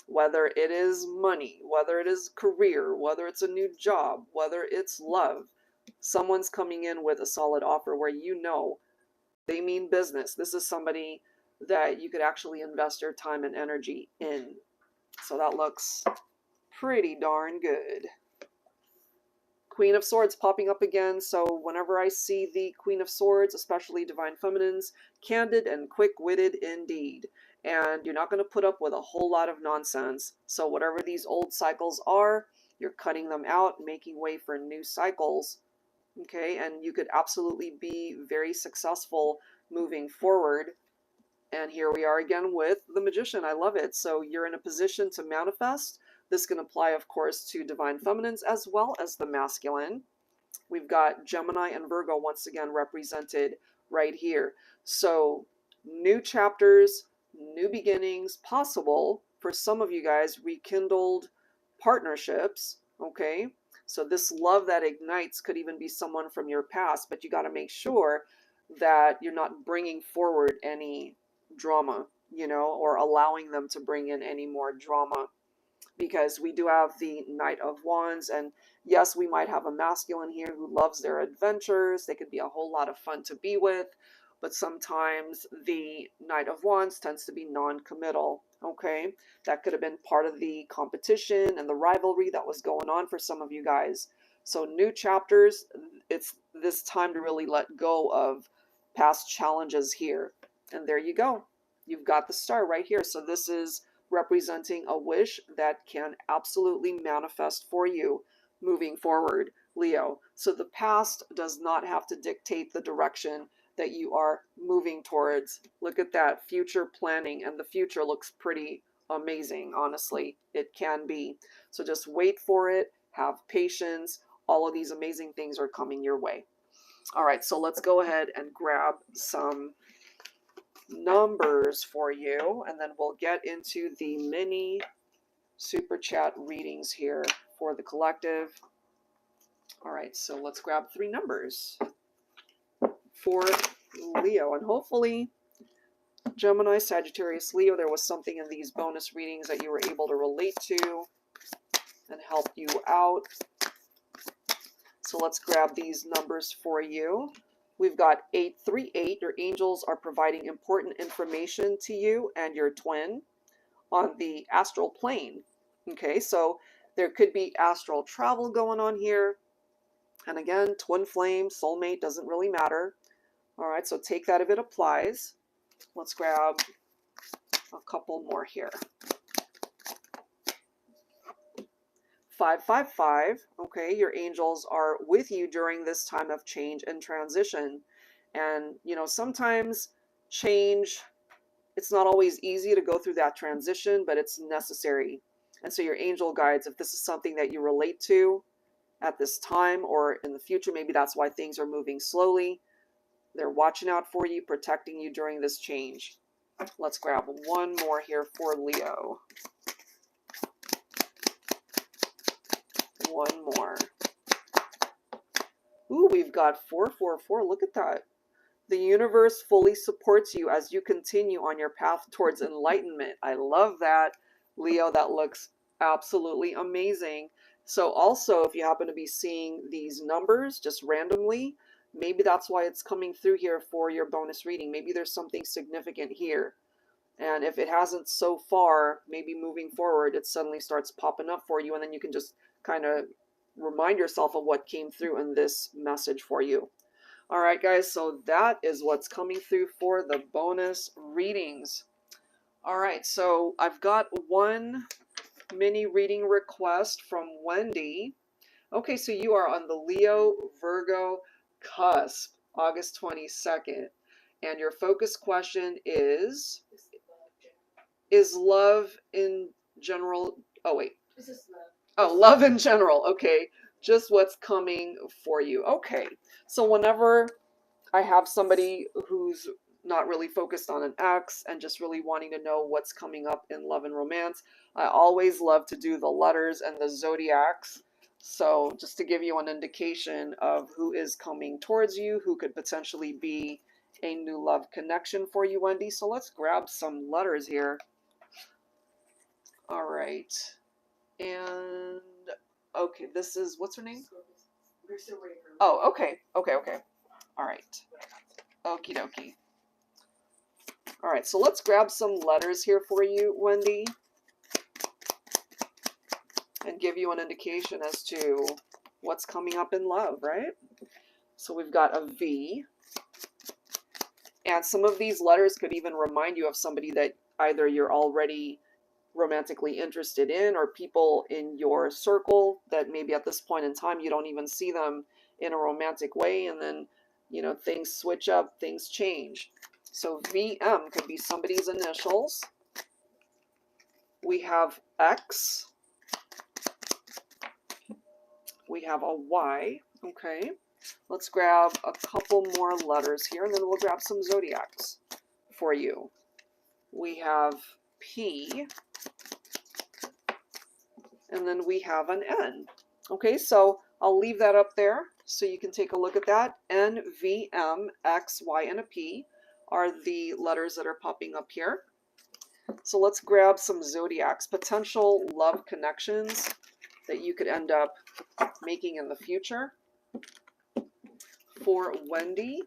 Speaker 1: Whether it is money, whether it is career, whether it's a new job, whether it's love, someone's coming in with a solid offer where you know they mean business. This is somebody that you could actually invest your time and energy in. So that looks pretty darn good. Queen of Swords popping up again. So whenever I see the Queen of Swords, especially Divine Feminines, candid and quick-witted indeed. And you're not going to put up with a whole lot of nonsense. So whatever these old cycles are, you're cutting them out, making way for new cycles. Okay, and you could absolutely be very successful moving forward. And here we are again with the Magician. I love it. So you're in a position to manifest. This can apply, of course, to Divine Feminines as well as the masculine. We've got Gemini and Virgo once again represented right here. So new chapters, new beginnings possible for some of you guys, rekindled partnerships, okay? So this love that ignites could even be someone from your past, but you got to make sure that you're not bringing forward any drama, you know, or allowing them to bring in any more drama. Because we do have the Knight of Wands, and yes, we might have a masculine here who loves their adventures. They could be a whole lot of fun to be with, but sometimes the Knight of Wands tends to be non-committal. Okay, that could have been part of the competition and the rivalry that was going on for some of you guys. So new chapters, it's this time to really let go of past challenges here. And there you go. You've got the star right here. So this is representing a wish that can absolutely manifest for you moving forward, Leo. So the past does not have to dictate the direction that you are moving towards. Look at that future planning, and the future looks pretty amazing, honestly. It can be. So just wait for it, have patience. All of these amazing things are coming your way. All right, so let's go ahead and grab some numbers for you, and then we'll get into the mini super chat readings here for the collective. All right, so let's grab 3 numbers for Leo, and hopefully Gemini, Sagittarius, Leo, there was something in these bonus readings that you were able to relate to and help you out. So let's grab these numbers for you. We've got 838. Your angels are providing important information to you and your twin on the astral plane. Okay, so there could be astral travel going on here. And again, twin flame, soulmate, doesn't really matter. All right, so take that if it applies. Let's grab a couple more here. 555. Okay, your angels are with you during this time of change and transition. And, you know, sometimes change, it's not always easy to go through that transition, but it's necessary. And so your angel guides, if this is something that you relate to at this time or in the future, maybe that's why things are moving slowly. They're watching out for you, protecting you during this change. Let's grab one more here for Leo. One more. Ooh, we've got 444. Look at that. The universe fully supports you as you continue on your path towards enlightenment. I love that, Leo. That looks absolutely amazing. So also, if you happen to be seeing these numbers just randomly, maybe that's why it's coming through here for your bonus reading. Maybe there's something significant here. And if it hasn't so far, maybe moving forward, it suddenly starts popping up for you, and then you can just kind of remind yourself of what came through in this message for you. All right, guys, so that is what's coming through for the bonus readings. All right, so I've got one mini reading request from Wendy. Okay, so you are on the Leo Virgo cusp, August 22nd. And your focus question is love in general? Oh, wait.
Speaker 2: Is this love?
Speaker 1: Oh, love in general. Okay. Just what's coming for you. Okay. So whenever I have somebody who's not really focused on an ex and just really wanting to know what's coming up in love and romance, I always love to do the letters and the zodiacs. So just to give you an indication of who is coming towards you, who could potentially be a new love connection for you, Wendy. So let's grab some letters here. All right. And okay, this is, what's her name?
Speaker 2: We're still waiting for.
Speaker 1: Oh, okay. All right. Okie dokie. All right, so let's grab some letters here for you, Wendy, and give you an indication as to what's coming up in love, right? So we've got a V, and some of these letters could even remind you of somebody that either you're already romantically interested in, or people in your circle that maybe at this point in time you don't even see them in a romantic way, and then, you know, things switch up, things change. So VM could be somebody's initials. We have X. We have a Y. Okay. Let's grab a couple more letters here, and then we'll grab some zodiacs for you. We have P. And then we have an N. Okay, so I'll leave that up there so you can take a look at that. N, V, M, X, Y, and a P are the letters that are popping up here. So let's grab some zodiacs, potential love connections that you could end up making in the future. For Wendy,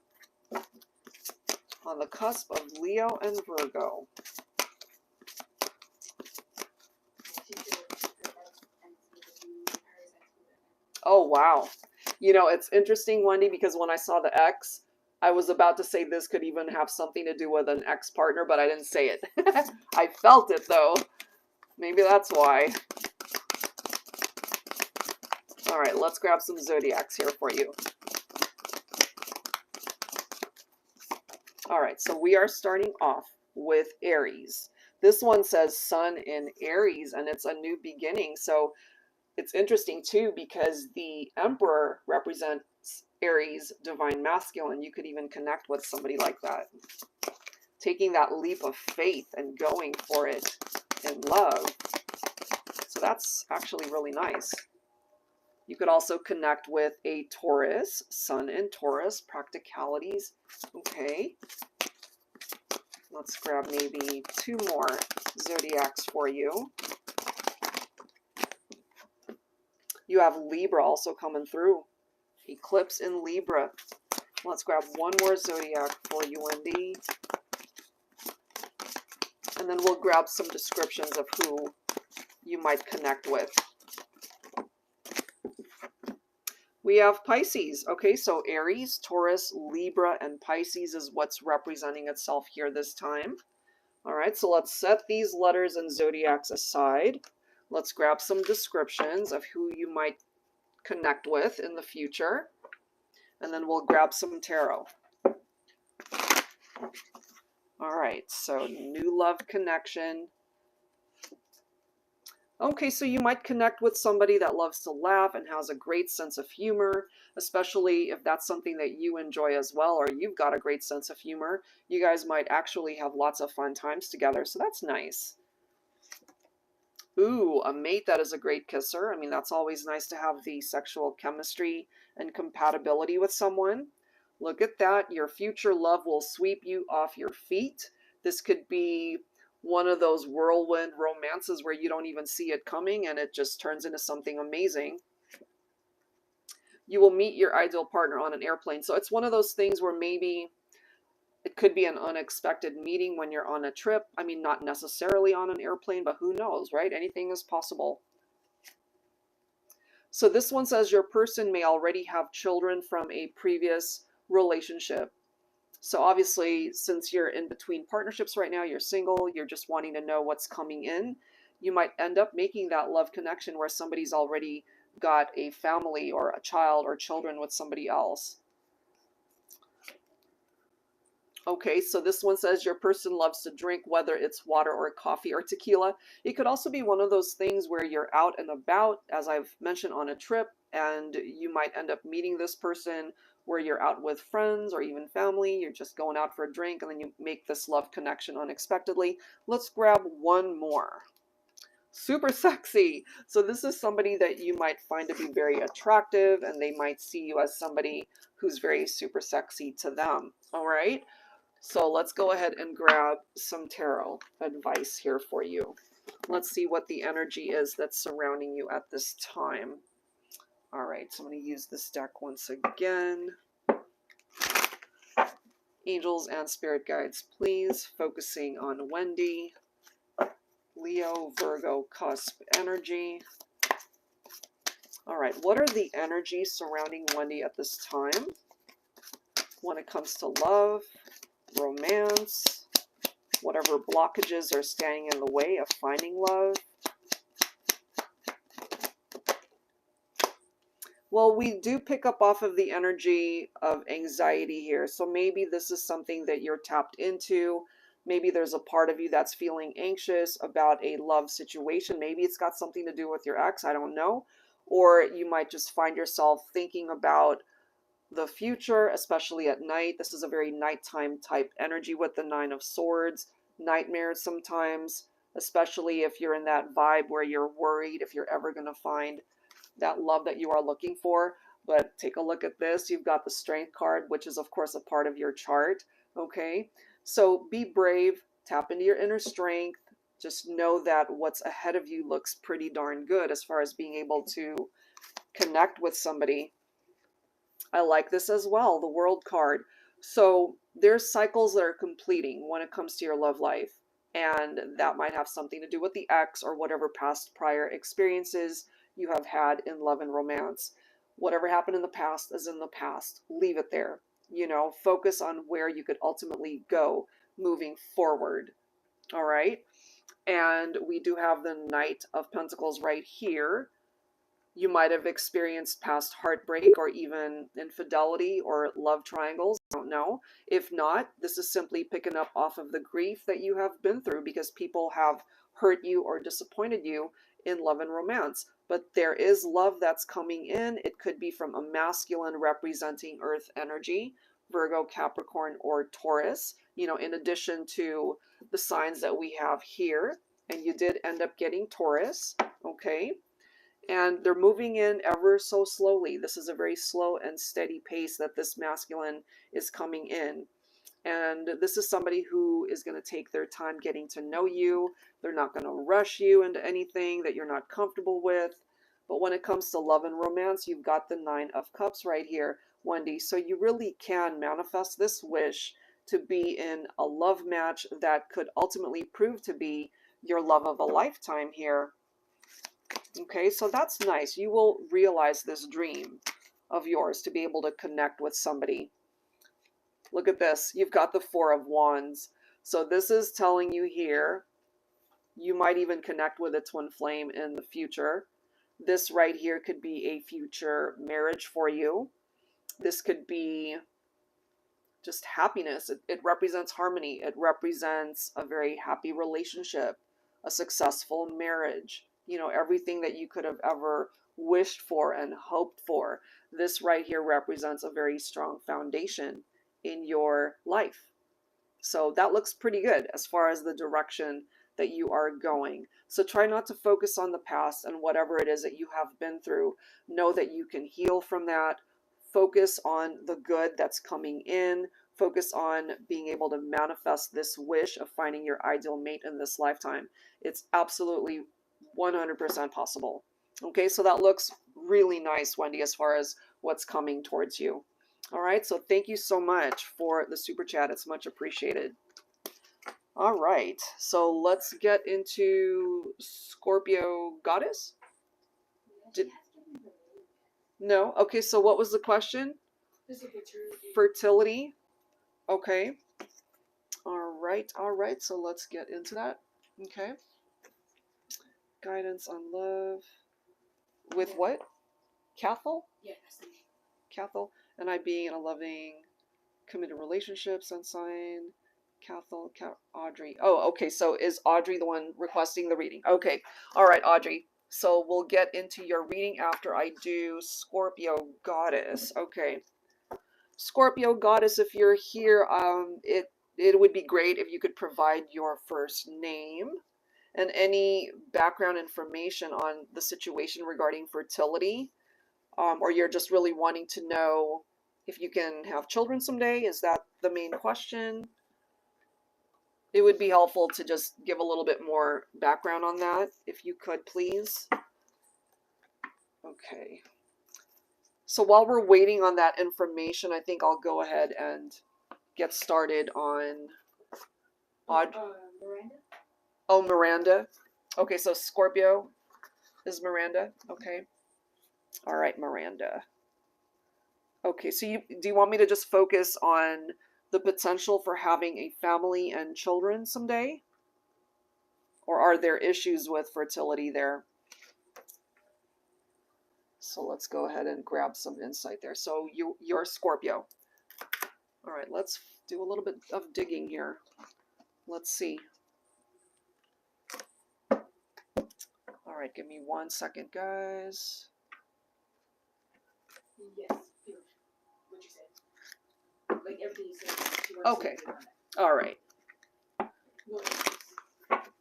Speaker 1: on the cusp of Leo and Virgo. Oh, wow. You know, it's interesting, Wendy, because when I saw the X, I was about to say this could even have something to do with an ex-partner, but I didn't say it. I felt it, though. Maybe that's why. All right, let's grab some zodiacs here for you. All right, so we are starting off with Aries. This one says Sun in Aries, and it's a new beginning. So it's interesting, too, because the Emperor represents Aries, divine masculine. You could even connect with somebody like that. Taking that leap of faith and going for it in love. So that's actually really nice. You could also connect with a Taurus, Sun in Taurus, practicalities. Okay. Let's grab maybe 2 more zodiacs for you. You have Libra also coming through. Eclipse in Libra. Let's grab 1 more zodiac for you, Wendy. And then we'll grab some descriptions of who you might connect with. We have Pisces. Okay, so Aries, Taurus, Libra, and Pisces is what's representing itself here this time. All right, so let's set these letters and zodiacs aside. Let's grab some descriptions of who you might connect with in the future. And then we'll grab some tarot. All right, so new love connection. Okay, so you might connect with somebody that loves to laugh and has a great sense of humor, especially if that's something that you enjoy as well, or you've got a great sense of humor. You guys might actually have lots of fun times together, so that's nice. Ooh, a mate that is a great kisser. I mean, that's always nice to have the sexual chemistry and compatibility with someone. Look at that. Your future love will sweep you off your feet. This could be one of those whirlwind romances where you don't even see it coming and it just turns into something amazing. You will meet your ideal partner on an airplane. So it's one of those things where maybe it could be an unexpected meeting when you're on a trip. I mean, not necessarily on an airplane, but who knows, right? Anything is possible. So this one says your person may already have children from a previous relationship. So obviously, since you're in between partnerships right now, you're single, you're just wanting to know what's coming in, you might end up making that love connection where somebody's already got a family or a child or children with somebody else. Okay, so this one says your person loves to drink, whether it's water or coffee or tequila. It could also be one of those things where you're out and about, as I've mentioned, on a trip, and you might end up meeting this person where you're out with friends or even family. You're just going out for a drink, and then you make this love connection unexpectedly. Let's grab 1 more. Super sexy. So this is somebody that you might find to be very attractive, and they might see you as somebody who's very super sexy to them. All right. So let's go ahead and grab some tarot advice here for you. Let's see what the energy is that's surrounding you at this time. All right, so I'm going to use this deck once again. Angels and spirit guides, please. Focusing on Wendy. Leo, Virgo, cusp energy. All right, what are the energies surrounding Wendy at this time when it comes to love, romance, whatever blockages are standing in the way of finding love? Well, we do pick up off of the energy of anxiety here. So maybe this is something that you're tapped into. Maybe there's a part of you that's feeling anxious about a love situation. Maybe it's got something to do with your ex. I don't know. Or you might just find yourself thinking about the future, especially at night. This is a very nighttime type energy with the 9 of Swords. Nightmares sometimes, especially if you're in that vibe where you're worried if you're ever going to find that love that you are looking for. But take a look at this. You've got the Strength card, which is of course a part of your chart. Okay, so be brave, tap into your inner strength. Just know that what's ahead of you looks pretty darn good as far as being able to connect with somebody. I like this as well, the World card. So there's cycles that are completing when it comes to your love life, and that might have something to do with the ex or whatever past prior experiences you have had in love and romance. Whatever happened in the past is in the past. Leave it there. You know, focus on where you could ultimately go moving forward. All right. And we do have the Knight of Pentacles right here. You might have experienced past heartbreak or even infidelity or love triangles. I don't know. If not, this is simply picking up off of the grief that you have been through because people have hurt you or disappointed you in love and romance. But there is love that's coming in. It could be from a masculine representing earth energy, Virgo, Capricorn, or Taurus, you know, in addition to the signs that we have here. And you did end up getting Taurus, okay? And they're moving in ever so slowly. This is a very slow and steady pace that this masculine is coming in. And this is somebody who is going to take their time getting to know you. They're not going to rush you into anything that you're not comfortable with. But when it comes to love and romance, you've got the Nine of Cups right here, Wendy. So you really can manifest this wish to be in a love match that could ultimately prove to be your love of a lifetime here. Okay, so that's nice. You will realize this dream of yours to be able to connect with somebody. Look at this. You've got the Four of Wands. So this is telling you here, you might even connect with a twin flame in the future. This right here could be a future marriage for you. This could be just happiness. It represents harmony. It represents a very happy relationship, a successful marriage. You know, everything that you could have ever wished for and hoped for. This right here represents a very strong foundation in your life. So that looks pretty good as far as the direction that you are going. So try not to focus on the past and whatever it is that you have been through. Know that you can heal from that. Focus on the good that's coming in. Focus on being able to manifest this wish of finding your ideal mate in this lifetime. It's absolutely 100% possible. Okay, so that looks really nice, Wendy, as far as what's coming towards you. All right, so thank you so much for the super chat. It's much appreciated. All right, so let's get into Scorpio Goddess. No? Okay, so what was the question? Fertility. Okay. All right, so let's get into that. Okay. Guidance on love. With what? Cathal?
Speaker 2: Yeah, that's the name.
Speaker 1: Cathal. And I being in a loving, committed relationship, sun sign. Cathal, Audrey. Oh, okay, so is Audrey the one requesting the reading? Okay. All right, Audrey. So we'll get into your reading after I do Scorpio Goddess. Okay. Scorpio Goddess, if you're here, it would be great if you could provide your first name and any background information on the situation regarding fertility, or you're just really wanting to know if you can have children someday. Is that the main question? It would be helpful to just give a little bit more background on that, if you could, please. Okay. So while we're waiting on that information, I think I'll go ahead and get started on
Speaker 2: Miranda?
Speaker 1: Oh, Miranda. Okay, so Scorpio is Miranda. Okay. All right, Miranda. Okay, so do you want me to just focus on the potential for having a family and children someday? Or are there issues with fertility there? So let's go ahead and grab some insight there. So you're Scorpio. All right, let's do a little bit of digging here. Let's see. All right, give me 1 second, guys.
Speaker 2: Yes, what you said. Like everything you said.
Speaker 1: Okay. All right.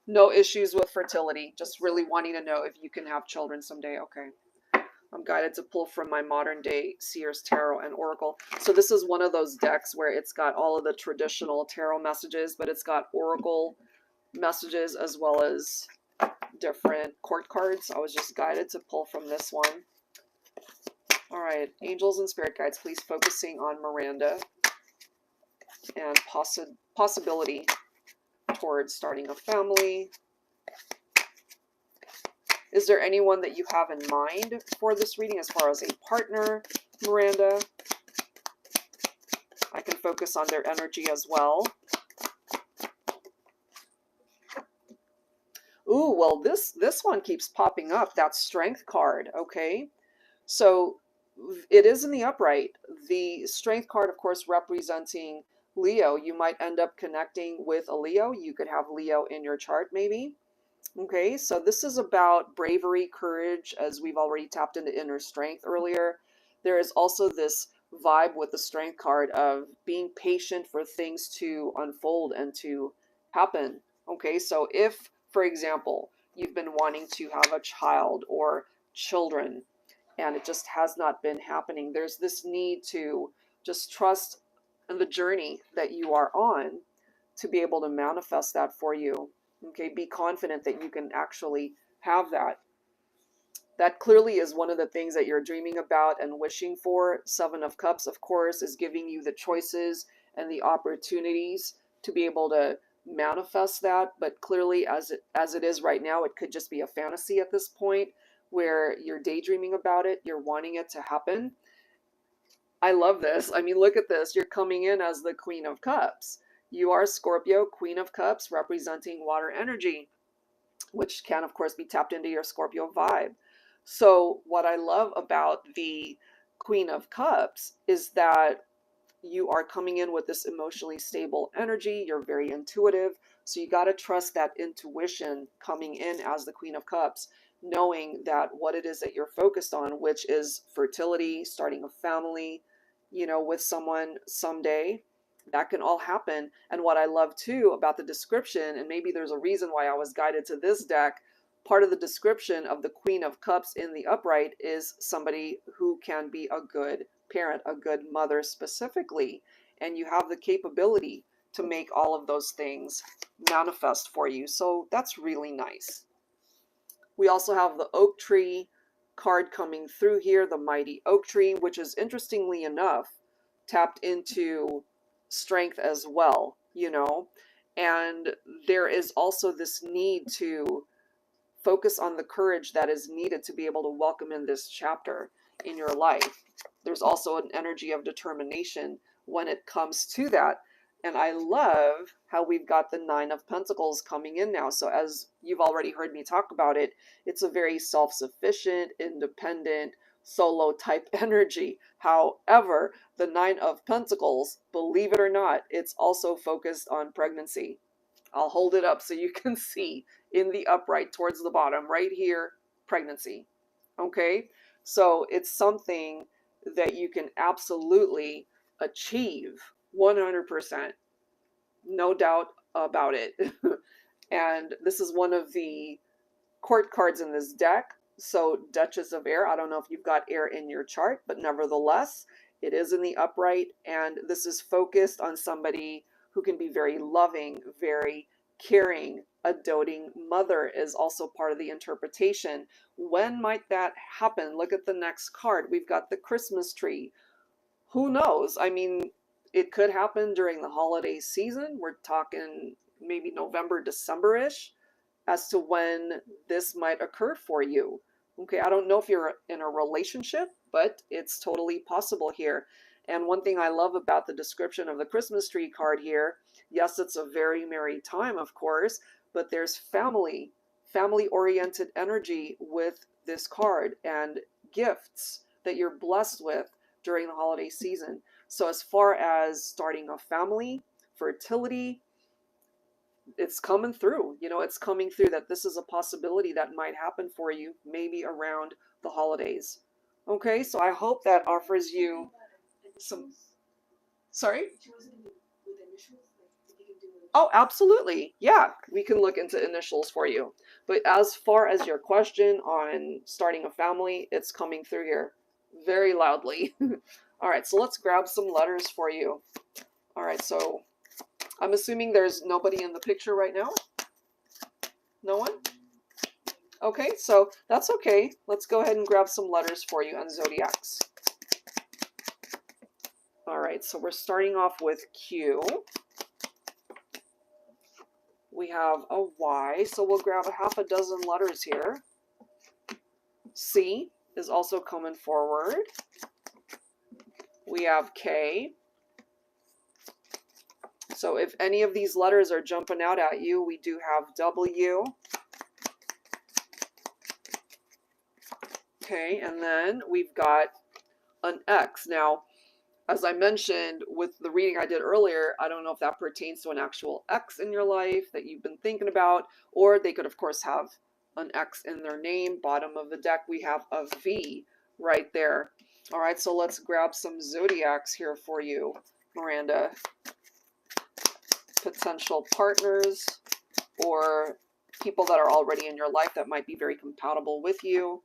Speaker 1: No issues with fertility. Just really wanting to know if you can have children someday. Okay. I'm guided to pull from my modern day Seers Tarot and Oracle. So this is one of those decks where it's got all of the traditional tarot messages, but it's got Oracle messages as well as different court cards. I was just guided to pull from this one. All right, angels and spirit guides, please focusing on Miranda and possibility towards starting a family. Is there anyone that you have in mind for this reading as far as a partner, Miranda? I can focus on their energy as well. Ooh, well, this one keeps popping up. That Strength card, okay? So it is in the upright. The Strength card, of course, representing Leo. You might end up connecting with a Leo. You could have Leo in your chart, maybe. Okay, so this is about bravery, courage, as we've already tapped into inner strength earlier. There is also this vibe with the Strength card of being patient for things to unfold and to happen. Okay, so if, for example, you've been wanting to have a child or children and it just has not been happening, there's this need to just trust in the journey that you are on to be able to manifest that for you. Okay, be confident that you can actually have that. That clearly is one of the things that you're dreaming about and wishing for. Seven of Cups, of course, is giving you the choices and the opportunities to be able to manifest that. But clearly, as it is right now, it could just be a fantasy at this point where you're daydreaming about it. You're wanting it to happen. I love this. I mean, look at this. You're coming in as the Queen of Cups. You are Scorpio, Queen of Cups, representing water energy, which can, of course, be tapped into your Scorpio vibe. So what I love about the Queen of Cups is that you are coming in with this emotionally stable energy. You're very intuitive. So you got to trust that intuition coming in as the Queen of Cups, knowing that what it is that you're focused on, which is fertility, starting a family, with someone someday, that can all happen. And what I love too about the description, and maybe there's a reason why I was guided to this deck, part of the description of the Queen of Cups in the upright is somebody who can be a good parent, a good mother specifically. And you have the capability to make all of those things manifest for you. So that's really nice. We also have the oak tree card coming through here, the mighty oak tree, which is interestingly enough tapped into strength as well, and there is also this need to focus on the courage that is needed to be able to welcome in this chapter in your life. There's also an energy of determination when it comes to that. And I love how we've got the Nine of Pentacles coming in now. So as you've already heard me talk about it, it's a very self-sufficient, independent, solo type energy. However, the Nine of Pentacles, believe it or not, it's also focused on pregnancy. I'll hold it up so you can see in the upright towards the bottom right here, pregnancy. Okay, so it's something that you can absolutely achieve 100%, no doubt about it. And this is one of the court cards in this deck. So Duchess of Air, I don't know if you've got air in your chart, but nevertheless, it is in the upright, and this is focused on somebody who can be very loving, very caring. A doting mother is also part of the interpretation. When might that happen? Look at the next card. We've got the Christmas tree. Who knows? I mean, it could happen during the holiday season. We're talking maybe November, December-ish as to when this might occur for you. Okay, I don't know if you're in a relationship, but it's totally possible here. And one thing I love about the description of the Christmas tree card here, yes, it's a very merry time, of course, but there's family-oriented energy with this card and gifts that you're blessed with during the holiday season. So as far as starting a family, fertility, it's coming through. It's coming through that this is a possibility that might happen for you maybe around the holidays. Okay, so I hope that offers you some... Sorry? Oh, absolutely. Yeah, we can look into initials for you. But as far as your question on starting a family, it's coming through here very loudly. All right, so let's grab some letters for you. All right, so I'm assuming there's nobody in the picture right now? No one? Okay, so that's okay. Let's go ahead and grab some letters for you and zodiacs. All right, so we're starting off with Q. We have a Y, so we'll grab a half a dozen letters here. C is also coming forward. We have K. So if any of these letters are jumping out at you, we do have W. Okay, and then we've got an X. Now, as I mentioned with the reading I did earlier, I don't know if that pertains to an actual X in your life that you've been thinking about, or they could, of course, have an X in their name. Bottom of the deck, we have a V right there. All right, so let's grab some zodiacs here for you, Miranda. Potential partners or people that are already in your life that might be very compatible with you.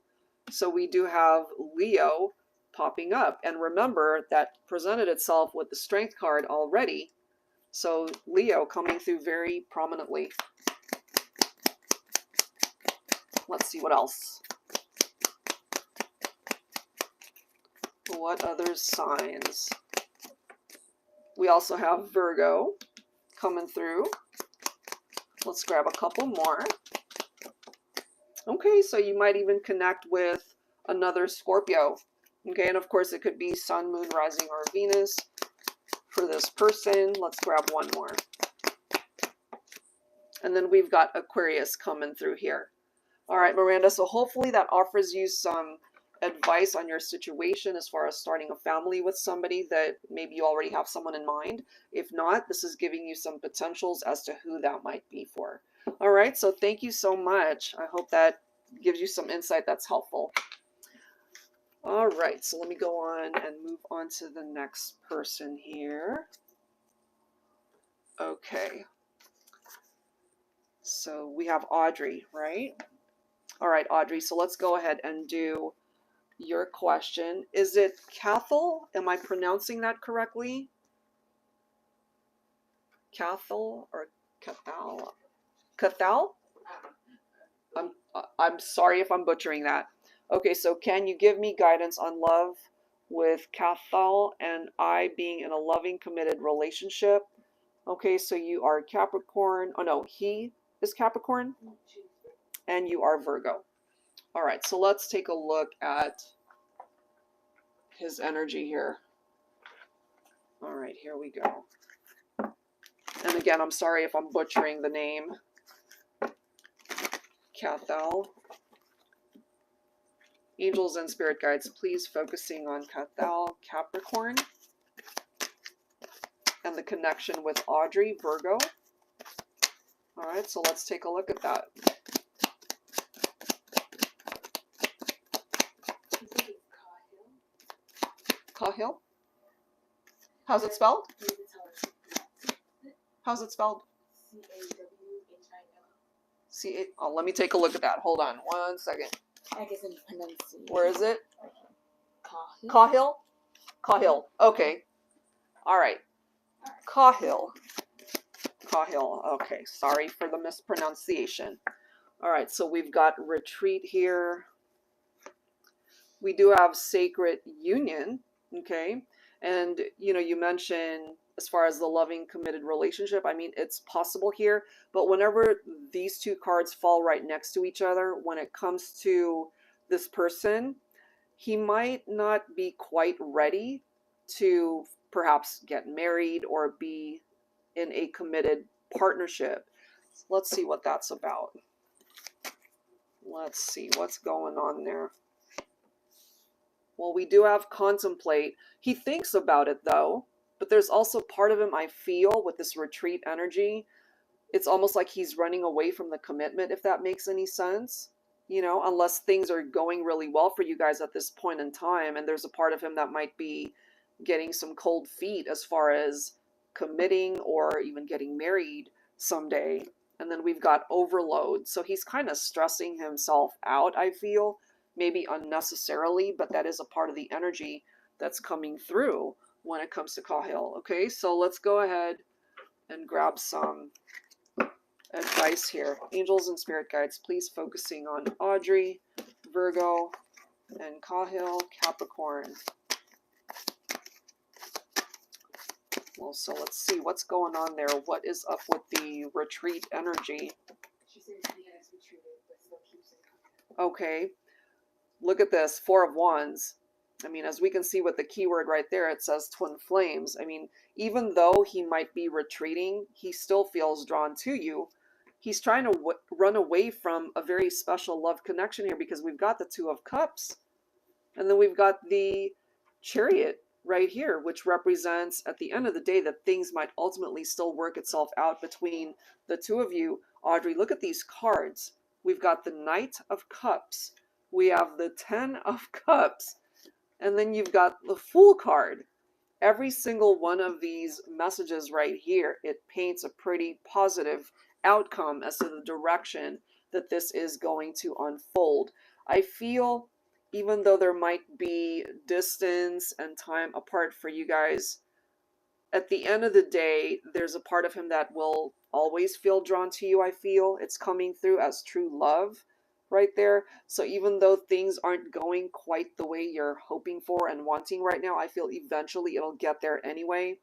Speaker 1: So we do have Leo popping up. And remember, that presented itself with the Strength card already. So Leo coming through very prominently. Let's see what else. What other signs? We also have Virgo coming through. Let's grab a couple more. Okay, so you might even connect with another Scorpio. Okay, and of course it could be Sun, Moon, Rising, or Venus for this person. Let's grab one more. And then we've got Aquarius coming through here. All right, Miranda, so hopefully that offers you some advice on your situation as far as starting a family with somebody that maybe you already have someone in mind. If not, this is giving you some potentials as to who that might be for. All right, so thank you so much. I hope that gives you some insight that's helpful. All right, so let me go on and move on to the next person here. Okay. So we have Audrey, right? All right, Audrey, so let's go ahead and do your question. Is it Cathal? Am I pronouncing that correctly? Cathal or Cathal? Cathal? I'm sorry if I'm butchering that. Okay, so can you give me guidance on love with Cathal and I being in a loving, committed relationship? Okay, so you are Capricorn. Oh no, he is Capricorn and you are Virgo. All right, so let's take a look at his energy here. All right, here we go. And again, I'm sorry if I'm butchering the name. Cathal. Angels and spirit guides, please focusing on Cathal, Capricorn. And the connection with Audrey, Virgo. All right, so let's take a look at that. Cahill? How's it spelled? How's it spelled? C-A-W-H-I-L. Oh, let me take a look at that. Hold on 1 second.
Speaker 2: I guess I'm pronouncing.
Speaker 1: Where is it?
Speaker 2: Cahill.
Speaker 1: Cahill? Cahill. Okay. All right. Cahill. Cahill. Okay. Sorry for the mispronunciation. All right. So we've got retreat here. We do have sacred union. Okay. And, you know, you mentioned as far as the loving, committed relationship, I mean, it's possible here. But whenever these two cards fall right next to each other, when it comes to this person, he might not be quite ready to perhaps get married or be in a committed partnership. Let's see what that's about. Let's see what's going on there. Well, we do have contemplate. He thinks about it though, but there's also part of him, I feel, with this retreat energy. It's almost like he's running away from the commitment, if that makes any sense. You know, unless things are going really well for you guys at this point in time, and there's a part of him that might be getting some cold feet as far as committing or even getting married someday. And then we've got overload. So he's kind of stressing himself out, I feel. Maybe unnecessarily, but that is a part of the energy that's coming through when it comes to Cahill. Okay, so let's go ahead and grab some advice here. Angels and spirit guides, please focusing on Audrey, Virgo, and Cahill, Capricorn. Well, so let's see what's going on there. What is up with the retreat energy?
Speaker 2: She said he has retreated, but still keeps it.
Speaker 1: Okay. Look at this, Four of Wands. I mean, as we can see with the keyword right there, it says twin flames. I mean, even though he might be retreating, he still feels drawn to you. He's trying to run away from a very special love connection here, because we've got the Two of Cups, and then we've got the Chariot right here, which represents, at the end of the day, that things might ultimately still work itself out between the two of you. Audrey, look at these cards. We've got the Knight of Cups. We have the Ten of Cups. And then you've got the Fool card. Every single one of these messages right here, it paints a pretty positive outcome as to the direction that this is going to unfold. I feel, even though there might be distance and time apart for you guys, at the end of the day, there's a part of him that will always feel drawn to you. I feel it's coming through as true love right there. So even though things aren't going quite the way you're hoping for and wanting right now, I feel eventually it'll get there anyway.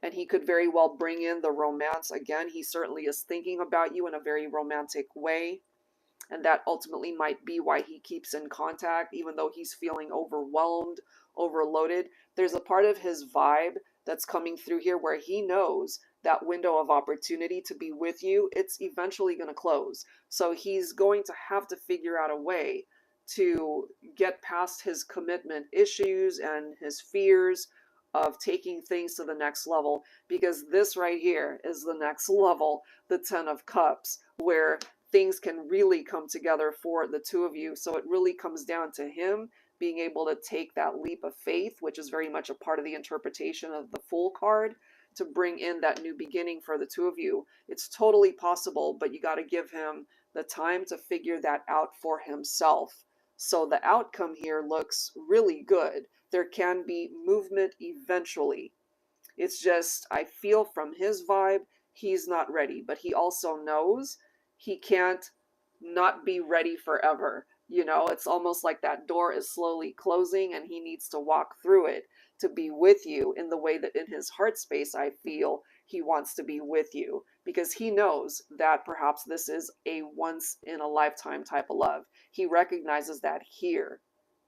Speaker 1: And he could very well bring in the romance again. He certainly is thinking about you in a very romantic way. And that ultimately might be why he keeps in contact, even though he's feeling overwhelmed, overloaded. There's a part of his vibe that's coming through here where he knows that window of opportunity to be with you, it's eventually going to close. So he's going to have to figure out a way to get past his commitment issues and his fears of taking things to the next level, because this right here is the next level, the Ten of Cups, where things can really come together for the two of you. So it really comes down to him being able to take that leap of faith, which is very much a part of the interpretation of the Fool card, to bring in that new beginning for the two of you. It's totally possible, but you got to give him the time to figure that out for himself. So the outcome here looks really good. There can be movement eventually. It's just, I feel from his vibe, he's not ready, but he also knows he can't not be ready forever. You know, it's almost like that door is slowly closing and he needs to walk through it to be with you in the way that in his heart space, I feel he wants to be with you, because he knows that perhaps this is a once in a lifetime type of love. He recognizes that here,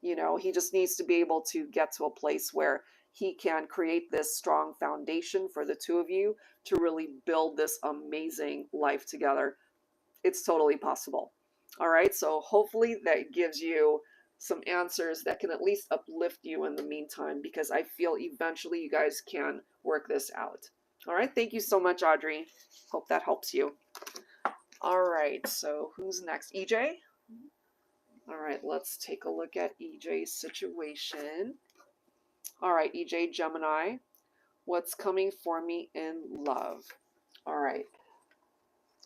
Speaker 1: you know, he just needs to be able to get to a place where he can create this strong foundation for the two of you to really build this amazing life together. It's totally possible. All right, so hopefully that gives you some answers that can at least uplift you in the meantime, because I feel eventually you guys can work this out. All right, thank you so much, Audrey. Hope that helps you. All right, so who's next? EJ? All right, let's take a look at EJ's situation. All right, EJ, Gemini, what's coming for me in love? All right,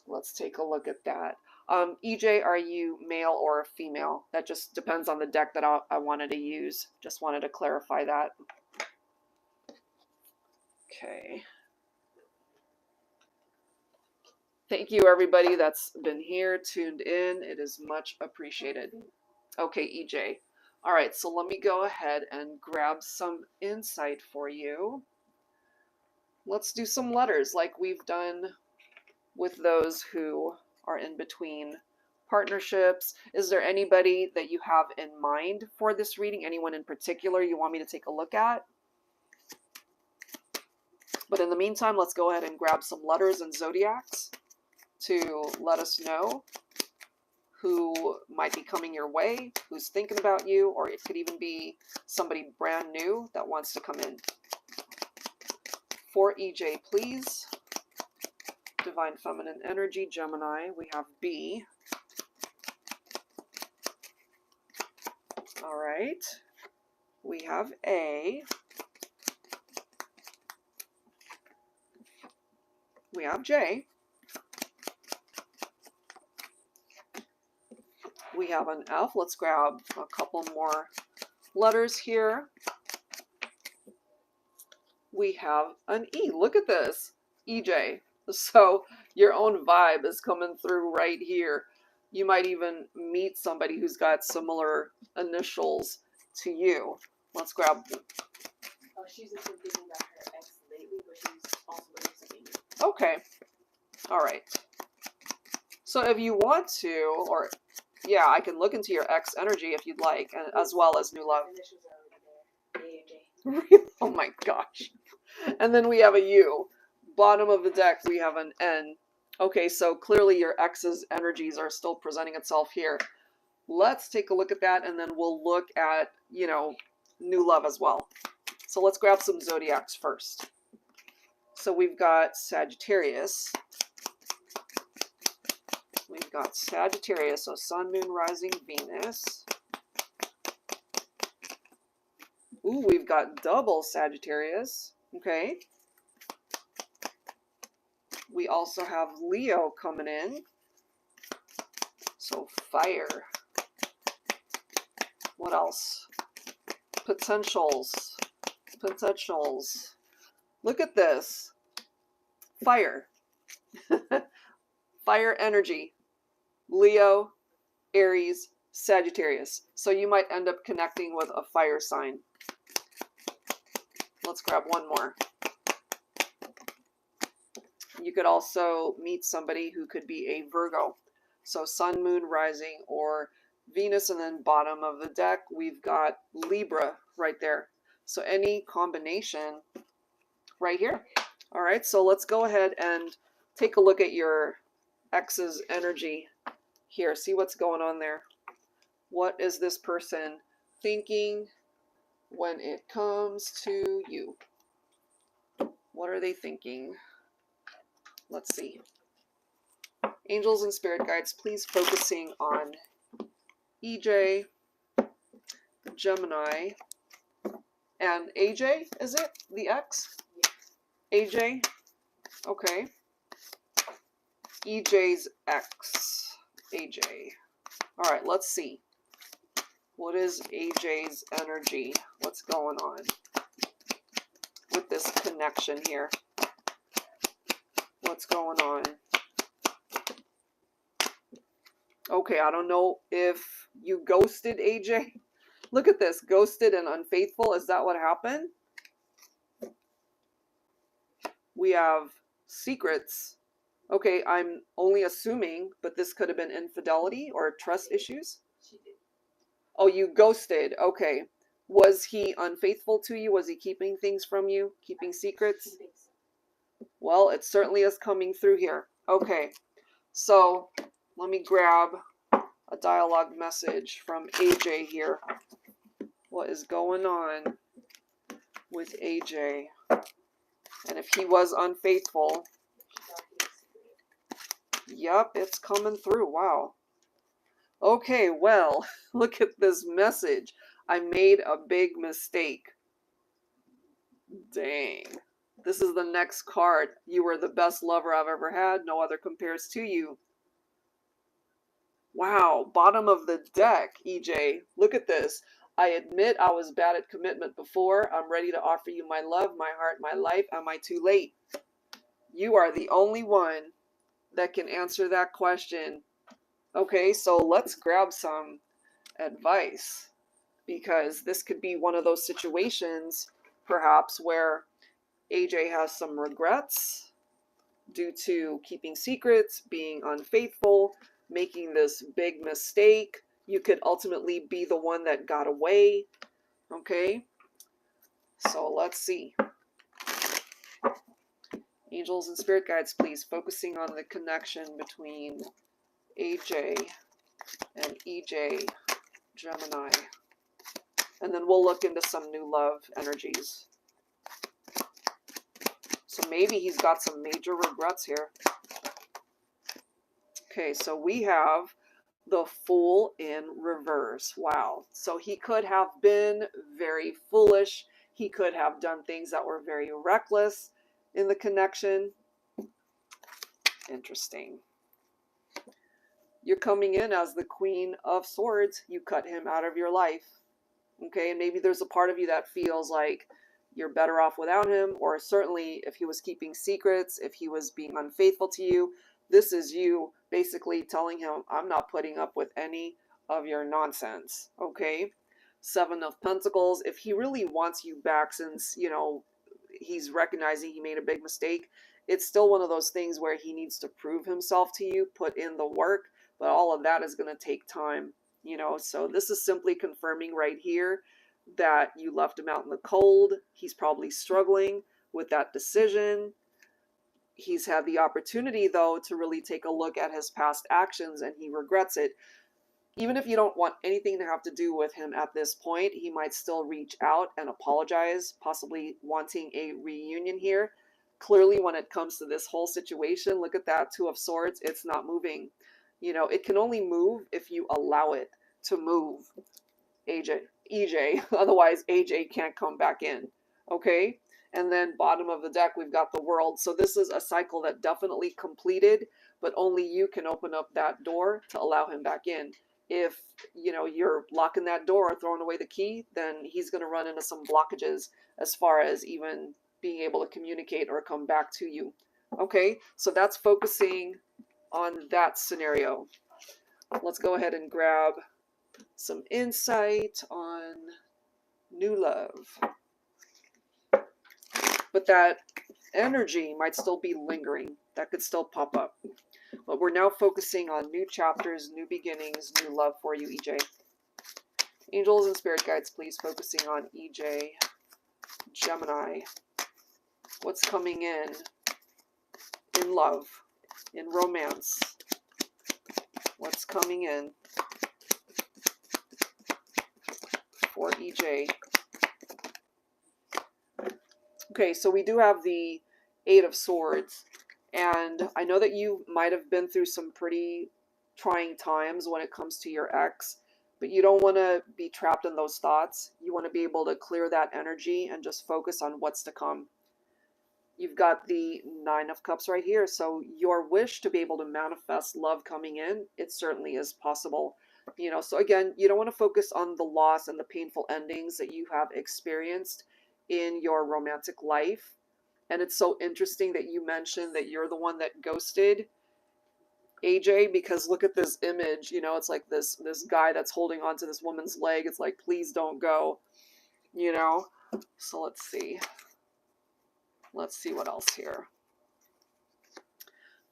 Speaker 1: let's take a look at that. EJ, are you male or female? That just depends on the deck that I wanted to use. Just wanted to clarify that. Okay. Thank you, everybody that's been here, tuned in. It is much appreciated. Okay, EJ. All right, so let me go ahead and grab some insight for you. Let's do some letters like we've done with those who are in between partnerships. Is there anybody that you have in mind for this reading? Anyone in particular you want me to take a look at? But in the meantime, let's go ahead and grab some letters and zodiacs to let us know who might be coming your way, who's thinking about you, or it could even be somebody brand new that wants to come in. For EJ, please. Divine Feminine Energy, Gemini, we have B. All right. We have A. We have J. We have an F. Let's grab a couple more letters here. We have an E. Look at this, EJ. So your own vibe is coming through right here. You might even meet somebody who's got similar initials to you. Let's grab them.
Speaker 2: Oh, she's just been thinking about her ex lately, but she's also looking for something new.
Speaker 1: Okay. All right. So if you want to, or Yeah, I can look into your ex energy if you'd like, and as well as new love.
Speaker 2: Initials are already there. AJ.
Speaker 1: Oh my gosh. And then we have a U. Bottom of the deck, we have an N. Okay, so clearly your ex's energies are still presenting itself here. Let's take a look at that, and then we'll look at, you know, new love as well. So let's grab some zodiacs first. So we've got Sagittarius. We've got Sagittarius, so Sun, Moon, Rising, Venus. Ooh, we've got double Sagittarius. Okay. We also have Leo coming in. So fire. What else? Potentials. Potentials. Look at this. Fire. Fire energy. Leo, Aries, Sagittarius. So you might end up connecting with a fire sign. Let's grab one more. You could also meet somebody who could be a Virgo. So Sun, Moon, Rising, or Venus, and then bottom of the deck, we've got Libra right there. So any combination right here. All right, so let's go ahead and take a look at your ex's energy here. See what's going on there. What is this person thinking when it comes to you? What are they thinking? Let's see. Angels and spirit guides, please focusing on EJ, Gemini, and AJ, is it? The X? AJ? Okay. EJ's X. AJ. All right, let's see. What is AJ's energy? What's going on with this connection here? What's going on? Okay, I don't know if you ghosted AJ. Look at this, ghosted and unfaithful. Is that what happened? We have secrets. Okay, I'm only assuming, but this could have been infidelity or trust issues.
Speaker 2: She did.
Speaker 1: Oh, you ghosted. Okay. Was he unfaithful to you? Was he keeping things from you? Keeping secrets?
Speaker 2: She thinks so.
Speaker 1: Well, it certainly is coming through here. Okay. So let me grab a dialogue message from AJ here. What is going on with AJ? And if he was unfaithful,
Speaker 2: She thought he was secret.
Speaker 1: yep, it's coming through. Wow. Okay, well, look at this message. I made a big mistake. Dang. This is the next card. You were the best lover I've ever had. No other compares to you. Wow, bottom of the deck, EJ. Look at this. I admit I was bad at commitment before. I'm ready to offer you my love, my heart, my life. Am I too late? You are the only one that can answer that question. Okay, so let's grab some advice, because this could be one of those situations, perhaps, where AJ has some regrets due to keeping secrets, being unfaithful, making this big mistake. You could ultimately be the one that got away. Okay, so let's see. Angels and spirit guides, please, focusing on the connection between AJ and EJ, Gemini. And then we'll look into some new love energies. So maybe he's got some major regrets here. Okay, so we have the Fool in reverse. Wow. So he could have been very foolish. He could have done things that were very reckless in the connection. Interesting. You're coming in as the Queen of Swords. You cut him out of your life. Okay, and maybe there's a part of you that feels like you're better off without him, or certainly if he was keeping secrets, if he was being unfaithful to you, this is you basically telling him, I'm not putting up with any of your nonsense. Okay, Seven of Pentacles. If he really wants you back, since, you know, he's recognizing he made a big mistake, it's still one of those things where he needs to prove himself to you, put in the work. but all of that is going to take time, you know. So this is simply confirming right here that you left him out in the cold. He's probably struggling with that decision. He's had the opportunity, though, to really take a look at his past actions, and he regrets it. Even if you don't want anything to have to do with him at this point, he might still reach out and apologize, possibly wanting a reunion here. Clearly, when it comes to this whole situation, look at that Two of Swords. It's not moving. You know, it can only move if you allow it to move, EJ. Otherwise, AJ can't come back in. Okay? And then bottom of the deck, we've got the World. So this is a cycle that definitely completed, but only you can open up that door to allow him back in. If, you know, you're locking that door or throwing away the key, then he's going to run into some blockages as far as even being able to communicate or come back to you. Okay, so that's focusing on that scenario. Let's go ahead and grab some insight on new love. But that energy might still be lingering. That could still pop up. But we're now focusing on new chapters, new beginnings, new love for you, EJ. Angels and spirit guides, please, focusing on EJ. Gemini. What's coming in love, in romance? What's coming in for EJ? Okay, so we do have the Eight of Swords. And I know that you might have been through some pretty trying times when it comes to your ex, but you don't want to be trapped in those thoughts. You want to be able to clear that energy and just focus on what's to come. You've got the Nine of Cups right here. So your wish to be able to manifest love coming in, it certainly is possible. You know, so again, you don't want to focus on the loss and the painful endings that you have experienced in your romantic life. And it's so interesting that you mentioned that you're the one that ghosted AJ, because look at this image, you know, it's like this guy that's holding on to this woman's leg. It's like, please don't go, you know. So let's see what else here.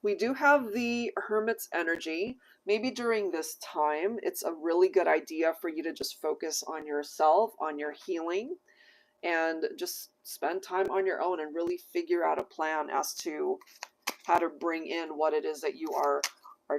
Speaker 1: We do have the Hermit's energy. Maybe during this time, it's a really good idea for you to just focus on yourself, on your healing, and just spend time on your own and really figure out a plan as to how to bring in what it is that you are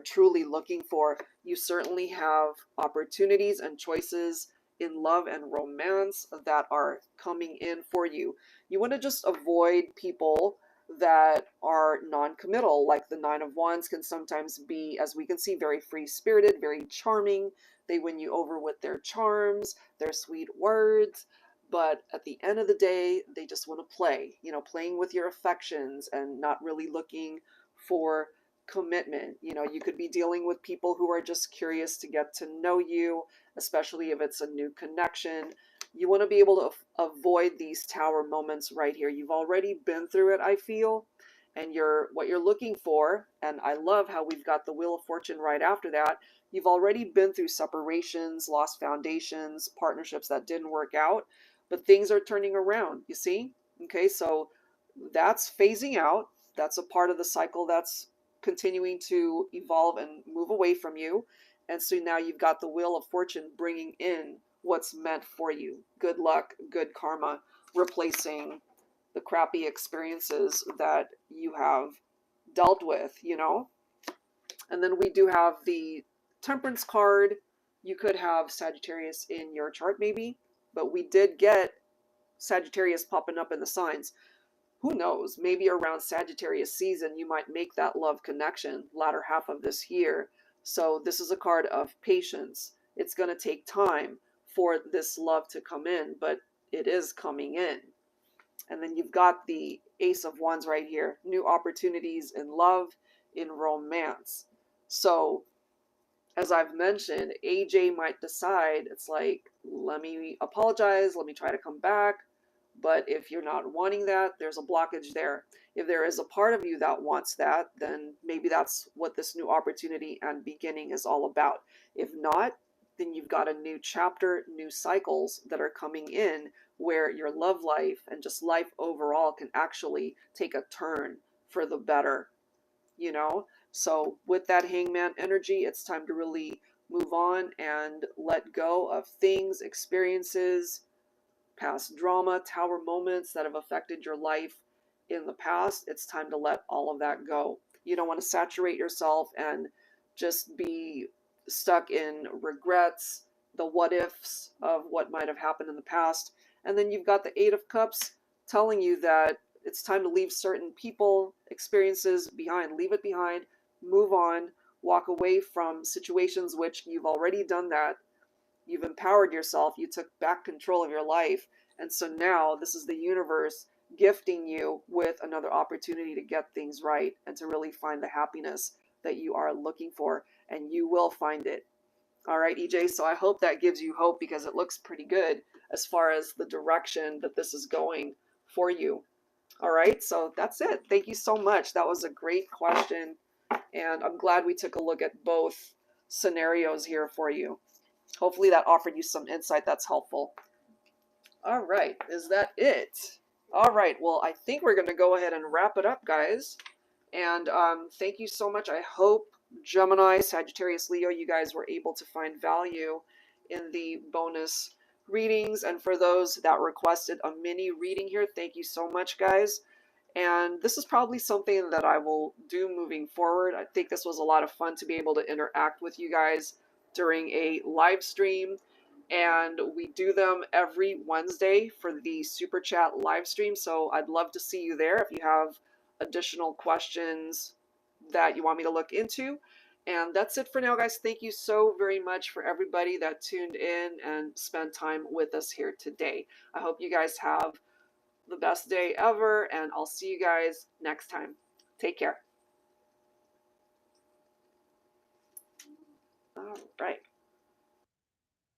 Speaker 1: truly looking for. You certainly have opportunities and choices in love and romance that are coming in for you. You want to just avoid people that are non-committal, like the Nine of Wands can sometimes be, as we can see, very free-spirited, very charming. They win you over with their charms, their sweet words. But at the end of the day, they just want to play, you know, playing with your affections and not really looking for commitment. You know, you could be dealing with people who are just curious to get to know you, especially if it's a new connection. You want to be able to avoid these tower moments right here. You've already been through it, I feel, and what you're looking for, and I love how we've got the Wheel of Fortune right after that. You've already been through separations, lost foundations, partnerships that didn't work out. But things are turning around, you see? Okay, so that's phasing out. That's a part of the cycle that's continuing to evolve and move away from you. And so now you've got the Wheel of Fortune bringing in what's meant for you. Good luck, good karma, replacing the crappy experiences that you have dealt with, you know? And then we do have the Temperance card. You could have Sagittarius in your chart maybe, but we did get Sagittarius popping up in the signs. Who knows? Maybe around Sagittarius season, you might make that love connection latter half of this year. So this is a card of patience. It's going to take time for this love to come in, but it is coming in. And then you've got the Ace of Wands right here. New opportunities in love, in romance. So as I've mentioned, AJ might decide, it's like, let me apologize, let me try to come back. But if you're not wanting that, there's a blockage there. If there is a part of you that wants that, then maybe that's what this new opportunity and beginning is all about. If not, then you've got a new chapter, new cycles that are coming in where your love life and just life overall can actually take a turn for the better, you know? So with that Hangman energy, it's time to really move on and let go of things, experiences, past drama, tower moments that have affected your life in the past. It's time to let all of that go. You don't want to saturate yourself and just be stuck in regrets, the what ifs of what might have happened in the past. And then you've got the Eight of Cups telling you that it's time to leave certain people, experiences behind. Leave it behind, move on, walk away from situations which you've already done that. You've empowered yourself. You took back control of your life. And so now this is the universe gifting you with another opportunity to get things right and to really find the happiness that you are looking for. And you will find it. All right, EJ. So I hope that gives you hope, because it looks pretty good as far as the direction that this is going for you. All right. So that's it. Thank you so much. That was a great question. And I'm glad we took a look at both scenarios here for you. Hopefully that offered you some insight that's helpful. All right, is that it? All right, well, I think we're going to go ahead and wrap it up, guys. And thank you so much. I hope Gemini, Sagittarius, Leo, you guys were able to find value in the bonus readings. And for those that requested a mini reading here, thank you so much, guys. And this is probably something that I will do moving forward. I think this was a lot of fun to be able to interact with you guys during a live stream. And we do them every Wednesday for the Super Chat live stream. So I'd love to see you there if you have additional questions that you want me to look into. And that's it for now, guys. Thank you so very much for everybody that tuned in and spent time with us here today. I hope you guys have the best day ever, and I'll see you guys next time. Take care. All right.